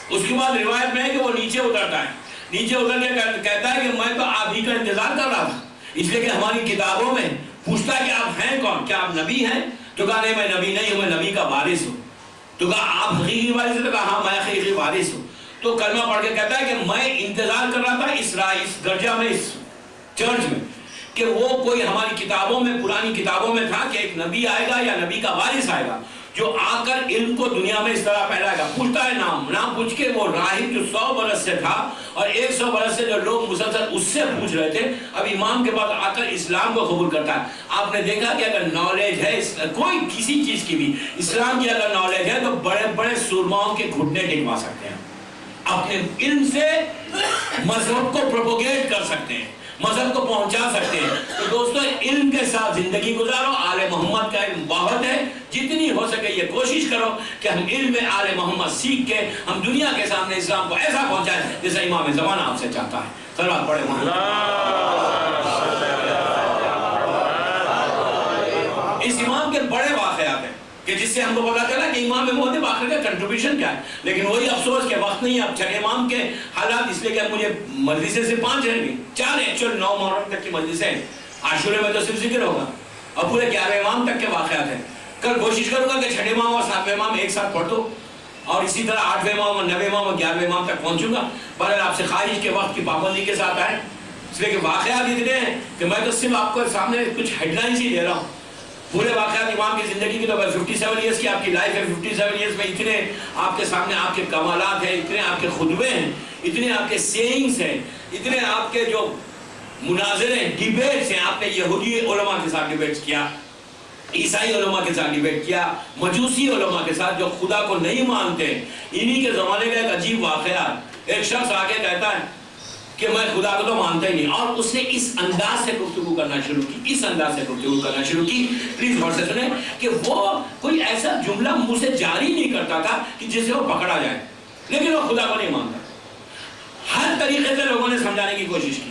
اس کے بعد روایت میں ہے کہ وہ نیچے اترتا ہے، نیچے اتر کے کہتا ہے کہ میں تو آپ ہی کا انتظار کر رہا تھا، اس لیے کہ ہماری کتابوں میں پوچھتا ہے کہ آپ ہیں کون، کیا آپ نبی ہیں؟ تو کہا نہیں میں نبی نہیں ہوں، میں نبی کا وارث ہوں۔ تو کہا آپ حقیقی وارث ہیں؟ تو کہا ہاں میں حقیقی وارث ہوں۔ تو کلمہ پڑھ کے کہتا ہے کہ میں انتظار کر رہا تھا اس گرجا میں، اس چرچ میں، کہ وہ کوئی ہماری کتابوں میں، پرانی کتابوں میں تھا کہ ایک نبی آئے گا یا نبی کا وارث آئے گا جو آ کر علم کو دنیا میں اس طرح پھیلائے گا۔ پوچھتا ہے نام پوچھ کے، وہ راہب جو 100 برس سے تھا اور 100 برس سے جو لوگ مسلسل اس سے پوچھ رہے تھے، اب امام کے بعد آ کر اسلام کو قبول کرتا ہے۔ آپ نے دیکھا کہ اگر نالج ہے کوئی کسی چیز کی بھی، اسلام کی اگر نالج ہے تو بڑے بڑے سورماؤں کے گھٹنے ٹکوا سکتے ہیں، اپنے علم سے مذہب کو پروپوگیٹ کر سکتے ہیں، مذہب کو پہنچا سکتے ہیں۔ تو دوستو علم کے ساتھ زندگی گزارو، آل محمد کا علم بہت ہے، جتنی ہو سکے یہ کوشش کرو کہ ہم علم آل محمد سیکھ کے ہم دنیا کے سامنے اسلام کو ایسا پہنچائیں جیسا امام زمانہ آپ سے چاہتا ہے۔ صلوات پڑھیں محمد۔ اس امام کے بڑے واقعات ہیں کہ جس سے ہم کو پتا چلا کہ امام محدب آخر کا کنٹریبیوشن کیا ہے، لیکن وہی افسوس کہ وقت نہیں ہے۔ اب چھٹے امام کے حالات اس لیے کہ مجھے مجلسیں سے 5 رہ گئی، 4 ایکچوئل 9 محرم تک کی مجلسیں، عاشورے میں تو صرف ذکر ہوگا، اور پورے 11 امام تک کے واقعات ہیں۔ کل کوشش کروں گا کہ چھٹے امام اور 7ویں امام ایک ساتھ پڑھ دو، اور اسی طرح 8ویں امام اور 9ویں امام اور 11ویں امام تک پہنچوں گا۔ پر آپ سے خواہش کے وقت کی پابندی کے ساتھ آئے، اس لیے کہ واقعات اتنے ہیں کہ میں تو صرف آپ کو سامنے کچھ ہیڈ لائنز ہی دے رہا ہوں۔ پورے واقعات امام کی زندگی کی تو 57 ایئرس کی آپ کی لائف ہے، 57 ایئرس میں اتنے آپ کے سامنے آپ کے کمالات ہیں، اتنے آپ کے خطبے ہیں، اتنے آپ کے سیئنگز ہیں، اتنے آپ کے جو مناظرے ڈیبیٹس ہیں۔ آپ نے یہودی علماء کے ساتھ ڈیبیٹس کیا، عیسائی علماء کے ساتھ ڈیبیٹ کیا، مجوسی علماء کے ساتھ جو خدا کو نہیں مانتے۔ انہی کے زمانے کا ایک عجیب واقعہ، ایک شخص آگے کہتا ہے کہ میں خدا کو تو مانتا ہی نہیں، اور اس نے اس انداز سے گفتگو کرنا شروع کی، اس انداز سے گفتگو کرنا شروع کی۔ پلیز غور سے سنیں کہ وہ کوئی ایسا جملہ منہ سے جاری نہیں کرتا تھا کہ جس سے وہ پکڑا جائے، لیکن وہ خدا کو نہیں مانتا۔ ہر طریقے سے لوگوں نے سمجھانے کی کوشش کی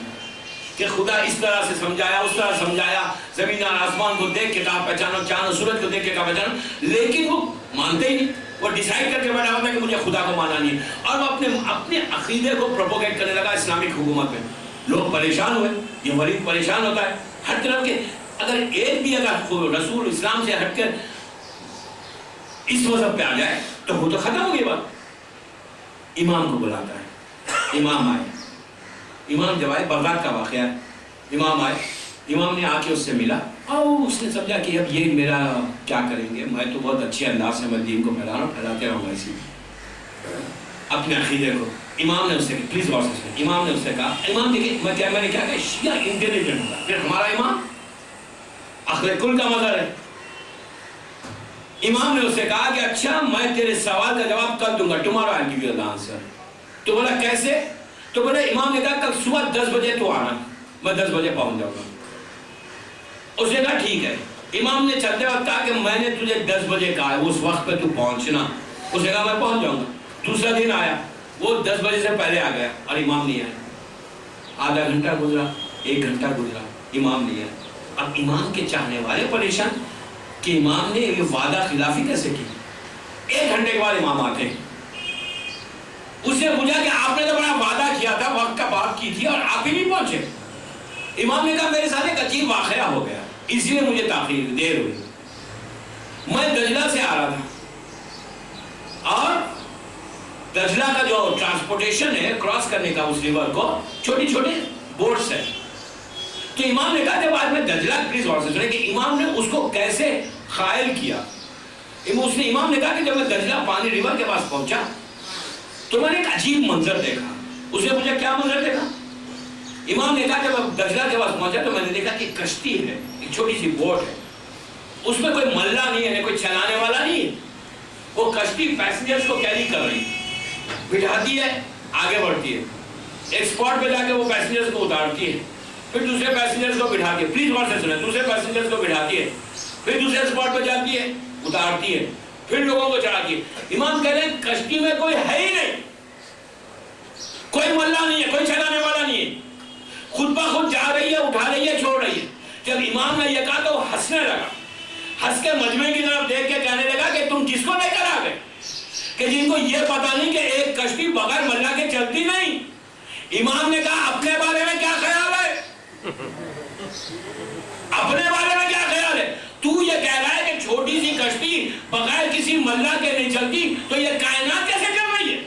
کہ خدا اس طرح سے سمجھایا، اس طرح سمجھایا، زمین اور آسمان کو دیکھ کے کہا پہچانو، چاند اور سورج کو دیکھ کے کہا پہچانو، لیکن وہ مانتے ہی نہیں۔ وہ ڈیسائیڈ کر کے بیٹھا ہوتا ہے کہ مجھے خدا کو مانا نہیں ہے، اور وہ اپنے عقیدے کو پروپوگیٹ کرنے لگا اسلامک حکومت میں۔ لوگ پریشان ہوئے، یہ مریض پریشان ہوتا ہے ہر طرف کے۔ اگر ایک بھی اگر رسول اسلام سے ہٹ کر اس مذہب پہ آ جائے تو وہ تو ختم ہو گئی بات۔ امام کو بلاتا ہے، امام آئے، امام جب آئے، بغداد کا واقعہ ہے، امام آئے، امام نے آ کے اس سے ملا، اور اس نے سمجھا کہ اب یہ میرا کیا کریں گے، میں تو بہت اچھے انداز سے میں دین کو پھیلا رہا ہوں، پھیلاتے رہوں گا اسی اپنے عقیدے کو۔ امام نے اس سے پلیز غور سے سنیں، امام نے اس سے کہا، امام دیکھیں میں نے کیا کہا، شیعہ انٹیلیجنٹ ہوگا، پھر ہمارا امام عقل کل کا مظہر ہے۔ امام نے اس سے کہا کہ اچھا میں تیرے سوال کا جواب کل دوں گا، tomorrow I give you the answer. تو بولا کیسے؟ تو بولے امام نے کہا کل صبح 10 بجے تو آنا، میں 10 بجے پہنچ جاؤں گا۔ اس نے کہا ٹھیک ہے۔ امام نے چلتے وقت کہا کہ میں نے تجھے 10 بجے کہا ہے اس وقت پہ تو پہنچنا۔ اس نے کہا میں پہنچ جاؤں گا۔ دوسرا دن آیا، وہ 10 بجے سے پہلے آ گیا اور امام نہیں آیا۔ آدھا گھنٹہ گزرا، 1 گھنٹہ گزرا، امام نہیں آیا۔ اب امام کے چاہنے والے پریشان کہ امام نے یہ وعدہ خلافی کیسے کی۔ 1 گھنٹے کے بعد امام آتے ہیں، اس نے پوچھا کہ آپ نے تو بڑا وعدہ کیا تھا، وقت کا بات کی تھی اور آپ ہی نہیں پہنچے۔ امام نے کہا میرے ساتھ ایک عجیب واقعہ ہو گیا، اس لیے مجھے تاخیر دیر ہوئی۔ میں دجلہ سے آ رہا تھا، اور دجلہ کا جو ٹرانسپورٹیشن ہے کراس کرنے کا اس ریور کو، چھوٹی چھوٹی بوٹس ہیں۔ تو امام نے کہا جب آج میں دجلہ، پلیز غور سے سنیں کہ امام نے اس کو کیسے قائل کیا۔ امام نے کہا کہ جب میں دجلہ پانی ریور کے پاس پہنچا تو میں نے ایک عجیب منظر دیکھا۔ اس نے مجھے کیا منظر دیکھا؟ امام نے کہا جب میں دجلہ کے پاس پہنچا تو میں نے دیکھا کہ ایک کشتی ہے، ایک چھوٹی سی بوٹ ہے، اس میں کوئی ملہ نہیں ہے، کوئی چلانے والا نہیں ہے۔ وہ کشتی پیسنجرز کو کیری کر رہی، بٹھاتی ہے، آگے بڑھتی ہے، ایک سپاٹ پہ جا کے وہ پیسنجرز کو اتارتی ہے، پھر دوسرے پیسنجرز کو بٹھاتی ہے، پلیز غور سے سنیں، دوسرے پیسنجرز کو بٹھاتی ہے، پھر دوسرے سپاٹ پہ جاتی ہے، اتارتی ہے، پھر لوگوں کو چڑھاتی ہے۔ امام کہہ رہے ہیں کشتی میں کوئی ہے ہی نہیں، کوئی ملہ نہیں ہے، کوئی چلانے والا نہیں ہے، خود بخود جا رہی ہے، اٹھا رہی ہے، چھوڑ رہی ہے۔ جب امام نے یہ کہا تو وہ ہنسنے لگا، ہنس کے مجمع کی طرف دیکھ کے کہنے لگا کہ تم کس کو لے کر آ گئے کہ جن کو یہ پتا نہیں کہ ایک کشتی بغیر ملا کے چلتی نہیں. امام نے کہا اپنے بارے میں کیا خیال ہے؟ اپنے بارے میں کیا خیال ہے؟ تو یہ کہہ رہا ہے کہ چھوٹی سی کشتی بغیر کسی ملا کے نہیں چلتی، تو یہ کائنات کیسے چل رہی ہے؟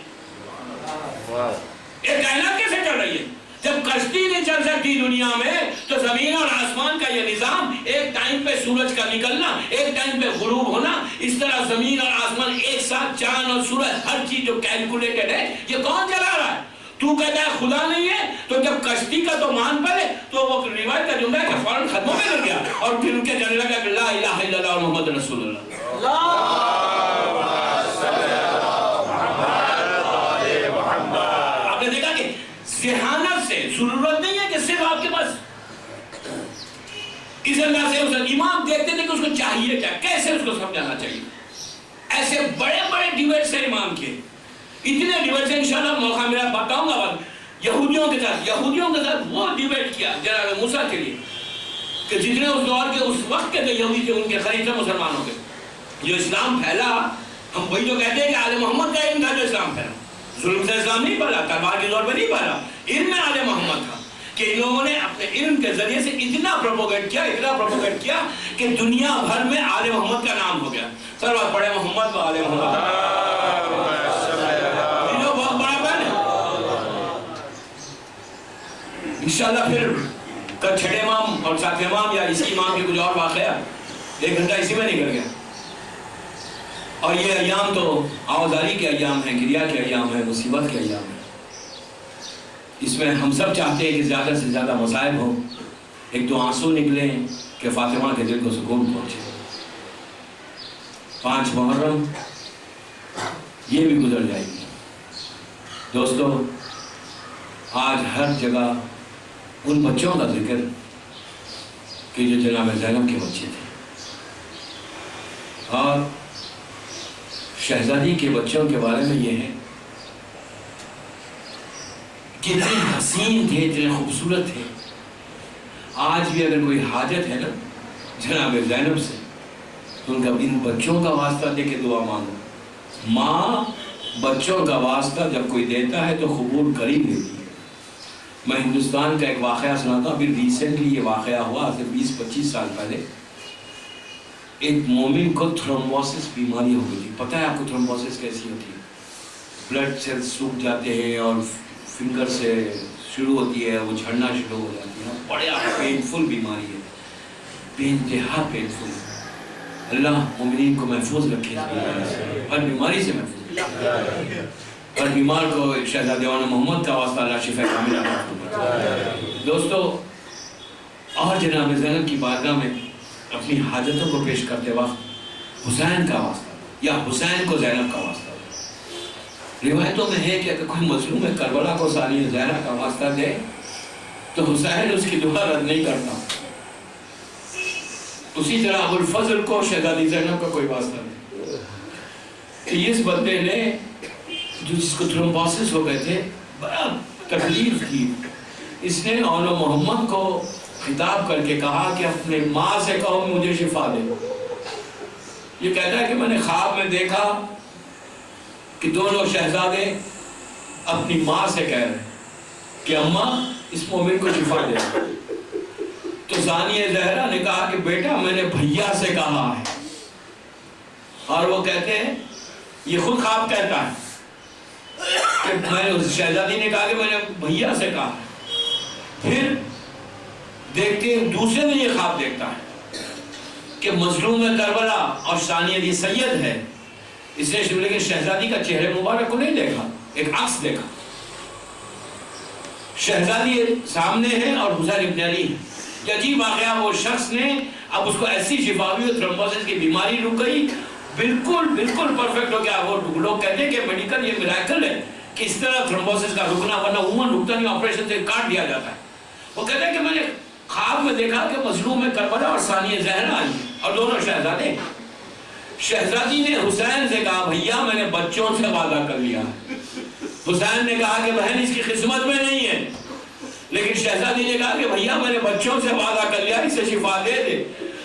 یہ کائنات کیسے چل رہی ہے؟ جب کشتی نہیں چل سکتی دنیا میں تو زمین اور آسمان کا یہ نظام، ایک ٹائم پہ سورج کا نکلنا، ایک ٹائم پہ غروب ہونا، اس طرح زمین اور آسمان ایک ساتھ، چاند اور سورج، ہر چیز جو کیلکولیٹڈ ہے، یہ کون چلا رہا ہے؟ تو کہتا ہے خدا نہیں ہے، تو جب کشتی کا تو مان پڑے تو وہ روایت کا جملہ ہے کہ فوراً خدموں میں گر گیا اور پھر ان کے کہنے لگا کہ لا الہ الا اللہ محمد رسول اللہ. آپ نے دیکھا کہ ذہانت سے ضرورت نہیں ہے کہ صرف آپ کے پاس اس انداز سے امام دیکھتے تھے کہ اس کو چاہیے کیا، کیسے اس کو سمجھانا چاہیے. ایسے بڑے بڑے ڈیبیٹس ہیں امام کے، اتنے ڈیبیٹس ہیں، انشاءاللہ موقع میرا بتاؤں گا. یہودیوں کے ساتھ وہ ڈیبیٹ کیا جناب موسیٰ کے لیے کہ جتنے اس دور کے اس وقت کے یہودی تھے ان کے خلیفہ مسلمانوں کے. جو اسلام پھیلا، ہم وہی جو کہتے ہیں کہ آل محمد کا علم تھا جو اسلام پھیلا. ظلم سے اسلام نہیں پھیلا، تلوار کے زور پہ نہیں پھیلا، علم میں آل محمد تھا. کہ ان لوگوں نے اپنے علم کے ذریعے سے اتنا پروپوگیٹ کیا کہ دنیا بھر میں آل محمد کا نام ہو گیا. سلوات پڑھے محمد و آل محمد. بہت بڑا بن ہے. انشاءاللہ پھر کل چھٹے امام اور ساتھ امام یا اسی امام کے کچھ اور واقعہ، 1 گھنٹہ اسی میں نکل گیا. اور یہ ایام تو آوازاری کے ایام ہیں، گریا کے ایام ہیں، مصیبت کے ایام ہیں. اس میں ہم سب چاہتے ہیں کہ زیادہ سے زیادہ مصائب ہوں، ایک تو آنسو نکلیں کہ فاطمہ کے دل کو سکون پہنچے. 5 محرم یہ بھی گزر جائے گی. دوستو، آج ہر جگہ ان بچوں کا ذکر کہ جو جناب زینب کے بچے تھے، اور شہزادی کے بچوں کے بارے میں یہ ہے کتنے حسین تھے، اتنے خوبصورت تھے. آج بھی اگر کوئی حاجت ہے نا جناب زینب سے تو ان کا ان بچوں کا واسطہ دے کے دعا مانگو. ماں بچوں کا واسطہ جب کوئی دیتا ہے تو قبول کر ہی لیتی ہے. میں ہندوستان کا ایک واقعہ سناتا ہوں. ابھی ریسنٹلی یہ واقعہ ہوا، آج سے 20-25 سال پہلے. ایک مومن کو تھرومبوسس بیماری ہو گئی تھی. پتہ ہے آپ کو تھرومبوسس کیسی ہوتی ہے؟ بلڈ سیلز سوکھ جاتے ہیں اور فنگر سے شروع ہوتی ہے، وہ جھڑنا شروع ہو جاتی ہے. بڑے پینفل بیماری ہے، بے انتہا پینفل. اللہ مومنین کو محفوظ رکھے، ہر بیماری سے محفوظ رکھے. ہر بیمار کو شہزادیان محمد کا واسطہ اللہ شفا کاملہ عطا فرمائے. دوستو، اور جناب زینب کی بارگاہ میں اپنی حاجتوں کو پیش کرتے وقت حسین کا واسطہ یا حسین کو زینب کا واسطہ. روایتوں میں ہے کہ اگر کوئی مظلوم کربلا کو ثانیہ زہرا کا واسطہ دے تو حسین اس کی دعا رد نہیں کرتا. اسی طرح ابو الفضل کو شہزادی زینب کا کوئی واسطہ نہیں. کہ اس بندے نے جو جس کو تھرومبوسس ہو گئے تھے، بڑا تکلیف کی، اس نے اول محمد کو خطاب کر کے کہا کہ اپنے ماں سے کہو مجھے شفا دے. یہ کہتا ہے کہ میں نے خواب میں دیکھا کہ دونوں شہزادے اپنی ماں سے کہہ رہے ہیں کہ اماں اس مومن کو شفا دے. تو ثانیہ زہرا نے کہا کہ بیٹا میں نے بھیا سے کہا ہے. اور وہ کہتے ہیں، یہ خود خواب کہتا ہے کہ میں نے شہزادی نے کہا کہ میں نے بھیا سے کہا. پھر دیکھتے ہیں دوسرے دن یہ خواب دیکھتا ہے کہ مظلوم کربلا اور ثانیہ یہ سید ہے. اس نے شملے کے شہزادی کا چہرے مبارک کو نہیں دیکھا، ایک عکس دیکھا. شہزادی سامنے ہے اور حسین ابن علی ہے. یہ عجیب واقعہ، وہ شخص نے اب اس کو ایسی شفا ہوئی، تھرومبوسس کی بیماری رک گئی، بالکل پرفیکٹ ہو گیا. وہ لوگ کہتے ہیں کہ میڈیکل یہ میریکل ہے کہ اس طرح تھرومبوسس کا رکنا، ورنہ عموماً رکتا نہیں، آپریشن سے کاٹ دیا جاتا ہے. وہ کہتے ہیں کہ میں نے خواب میں دیکھا کہ مظلوم کربلا اور ثانیہ زہرا آئی اور دونوں شہزادے. شہزادی نے حسین سے کہا بھیا میں نے بچوں سے وعدہ کر لیا. حسین نے کہا کہ بہن اس کی قسمت میں نہیں ہے، لیکن شہزادی نے کہا کہ بھیا میں نے بچوں سے وعدہ کر لیا، اسے شفا دے دے.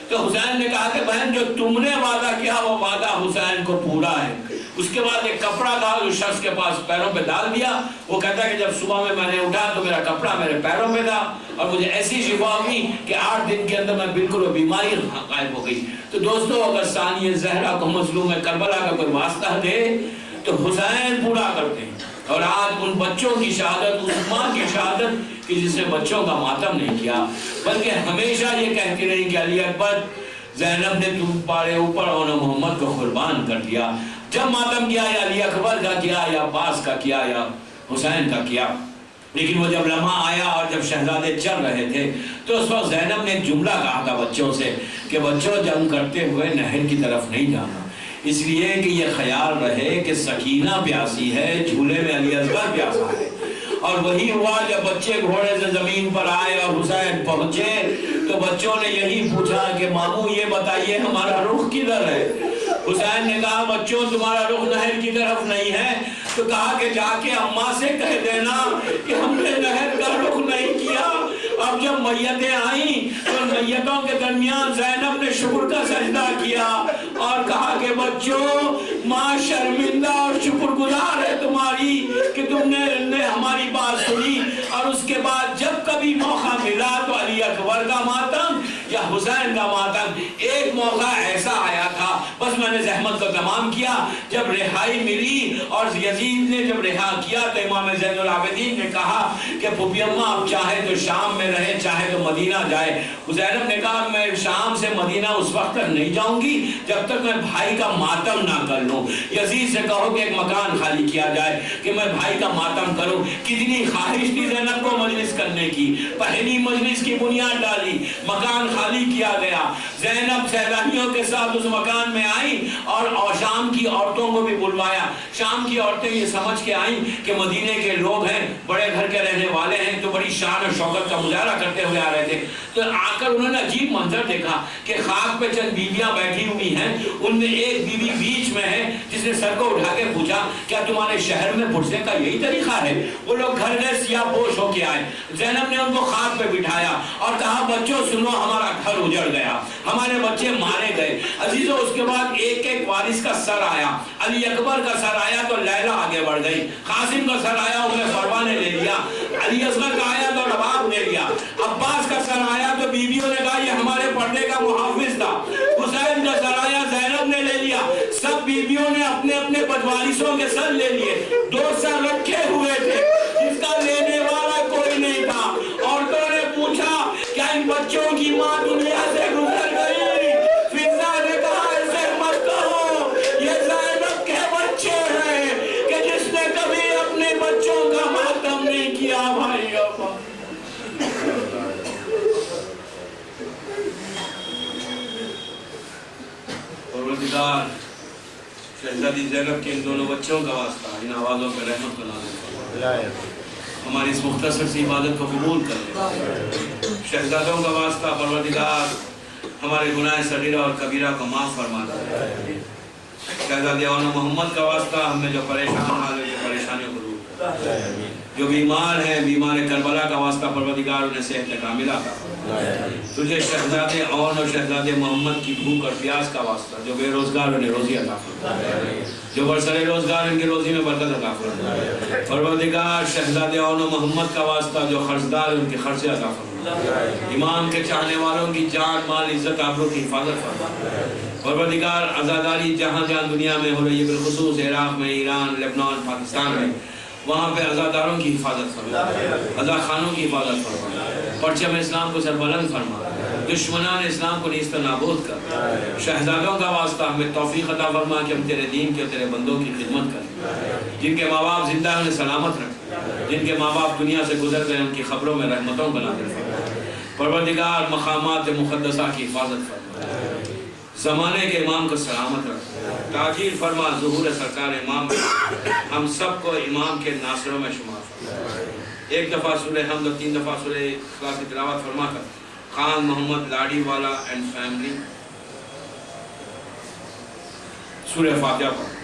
تو حسین نے کہا کہ بہن جو تم نے وعدہ کیا وہ وعدہ حسین کو پورا ہے۔ اس کے بعد ایک کپڑا تھا اس شخص کے پاس، پیروں پہ ڈال دیا۔ وہ کہتا ہے کہ جب صبح میں نے اٹھا تو میرا کپڑا میرے پیروں پہ تھا اور مجھے ایسی شفا ہوئی کہ 8 دن کے اندر میں بالکل وہ بیماری غائب ہو گئی۔ تو دوستو اگر ثانیہ زہرا کو مظلوم کربلا کا کوئی واسطہ دے تو حسین پورا کرتے ہیں۔ اور آج ان بچوں کی شہادت، اس ماں کی شہادت کہ جس نے بچوں کا ماتم نہیں کیا، بلکہ ہمیشہ یہ کہتی رہی کہ علی اکبر زینب نے تمہارے اوپر اور محمد کو قربان کر دیا۔ جب ماتم کیا یا علی اکبر کا کیا یا عباس کا کیا یا حسین کا کیا، لیکن وہ جب لمحہ آیا اور جب شہزادے چل رہے تھے تو اس وقت زینب نے ایک جملہ کہا تھا بچوں سے کہ بچوں جنگ کرتے ہوئے نہر کی طرف نہیں جانا، اس لیے کہ یہ خیال رہے کہ سکینہ پیاسی ہے، جھولے میں علی اصغر پیاسا ہے۔ اور وہی ہوا جب بچے گھوڑے سے زمین پر آئے اور حسین پہنچے تو بچوں نے یہی پوچھا کہ ماموں یہ بتائیے ہمارا رخ کدھر ہے؟ حسین نے کہا بچوں تمہارا رخ نہر کی طرف نہیں ہے۔ تو کہا کہ جا کے اماں سے کہہ دینا کہ ہم نے نہر کا رخ نہیں کیا۔ اب جب میتیں آئیں تو میتوں کے درمیان زینب نے شکر کا سجدہ کیا اور کہا کہ بچوں ماں شرمندہ اور شکر گزار ہے تمہاری کہ تم نے ہماری بات سنی۔ اور اس کے بعد جب کبھی موقع ملا تو علی اکبر کا ماتم یا حسین کا ماتم، ایک موقع ایسا آیا تھا، بس میں نے زحمت کو تمام کیا، جب رہائی ملی اور یزید نے جب رہا کیا تو امام زین العابدین نے کہا کہ پھوپھی اماں اب چاہے تو شام میں رہے چاہے تو مدینہ جائے۔ زینب نے کہا میں شام سے مدینہ اس وقت تک نہیں جاؤں گی جب تک میں بھائی کا ماتم نہ کر لوں۔ یزید سے کہو کہ ایک مکان خالی کیا جائے کہ میں بھائی کا ماتم کروں۔ کتنی خواہش تھی زینب کو مجلس کرنے کی، پہلی مجلس کی بنیاد ڈالی، مکان خالی کیا گیا۔ زینب سیلانیوں کے ساتھ اس مکان میں آئیں اور شام کی عورتوں کو بھی بلوایا۔ شام کی عورتیں یہ سمجھ کے آئیں کہ مدینے کے لوگ ہیں، بڑے گھر کے رہنے والے ہیں، تو بڑی شان اور شوکت کا مظاہرہ کرتے ہوئے آ رہے تھے۔ تو آ کر انہوں نے عجیب منظر دیکھا کہ خاک پہ چند بیویاں بیٹھی ہوئی ہیں، ان میں ایک بیوی بیچ میں ہے جس نے سر کو اٹھا کے پوچھا کیا تمہارے شہر میں پھرسے کا یہی طریقہ ہے؟ وہ لوگ گھر گئے سیاہ پوش ہو کے آئے۔ زینب نے ان کو خاک پہ بٹھایا اور کہا بچوں سنو ہمارا گھر اجڑ گیا، ہمارے بچے مارے گئے۔ عزیزو اس کے بعد ایک ایک وارث کا سر آیا، علی اکبر کا سر آیا تو لیلا آگے بڑھ گئی، قاسم کا سر آیا انہیں فروا نے لے لیا، علی اصغر کا آیا تو رباب نے لیا، عباس کا سر آیا تو بیویوں نے کہا یہ ہمارے پردے کا محافظ تھا، حسین کا سر آیا زینب نے لے لیا۔ سب بیویوں نے اپنے اپنے بدوارثوں کے سر لے لیے، 2 سر رکھے ہوئے تھے جس کا لینے والا کوئی نہیں تھا۔ عورتوں نے پوچھا کیا ان بچوں کی ماں دنیا سے گزر گئی؟ فضا نے کہا ایسے مت کہو، یہ زینب کے بچے ہیں کہ جس نے کبھی اپنے بچوں کا ماتم نہیں کیا۔ بھائی پروردگار شہزادی زینب کے ان دونوں بچوں کا واسطہ ان آوازوں پہ رحمت کو نازل فرما، ہماری اس مختصر سی عبادت کو قبول کر لے۔ شہزادوں کا واسطہ پروردگار ہمارے گناہ صغیرہ اور کبیرہ کو معاف فرما دے۔ شہزادی اون محمد کا واسطہ ہمیں جو پریشان حال ہے پریشانیوں کو دور کر، جو بیمار ہیں بیمار کربلا کا واسطہ پروردگار انہیں صحت کاملہ عطا فرما۔ تجھے شہزادے اون اور شہزادے محمد کی بھوک اور پیاس کا واسطہ جو بے روزگار انہیں روزی عطا فرما، جو برسر روزگار ان کی روزی میں برکت عطا فرما۔ پروردگار شہزادے اون و محمد کا واسطہ جو قرضدار ان کے قرضے عطا فرما۔ امام کے چاہنے والوں کی جان مال عزت آبرو کی حفاظت فرما۔ پروردگار عزاداری جہاں جہاں دنیا میں ہو رہی ہے، بالخصوص عراق میں، ایران، لبنان، پاکستان میں، وہاں پہ عزاداروں کی حفاظت فرما، عزا خانوں کی حفاظت فرما، پرچم اسلام کو سربلند فرما، دشمنان اسلام کو نیست و نابود کر۔ شہزادوں کا واسطہ ہمیں توفیق عطا فرما کہ ہم تیرے دین کے اور تیرے بندوں کی خدمت کریں۔ جن کے ماں باپ زندہ ہیں انہیں سلامت رکھ، جن کے ماں باپ دنیا سے گزر گئے ان کی خبروں میں رحمتوں کو نازل فرما۔ پروردگار مقامات مقدسہ کی حفاظت فرما، زمانے کے امام کو سلامت رکھ، تاجیل فرما ظہور سرکار امام میں ہم سب کو امام کے ناصروں میں شمار فرما۔ ایک دفعہ سورہ حمد اور 3 دفعہ سورہ اخلاص کی تلاوت فرما کر خان محمد لاڑی والا اینڈ فیملی سورہ فاتحہ پڑھ۔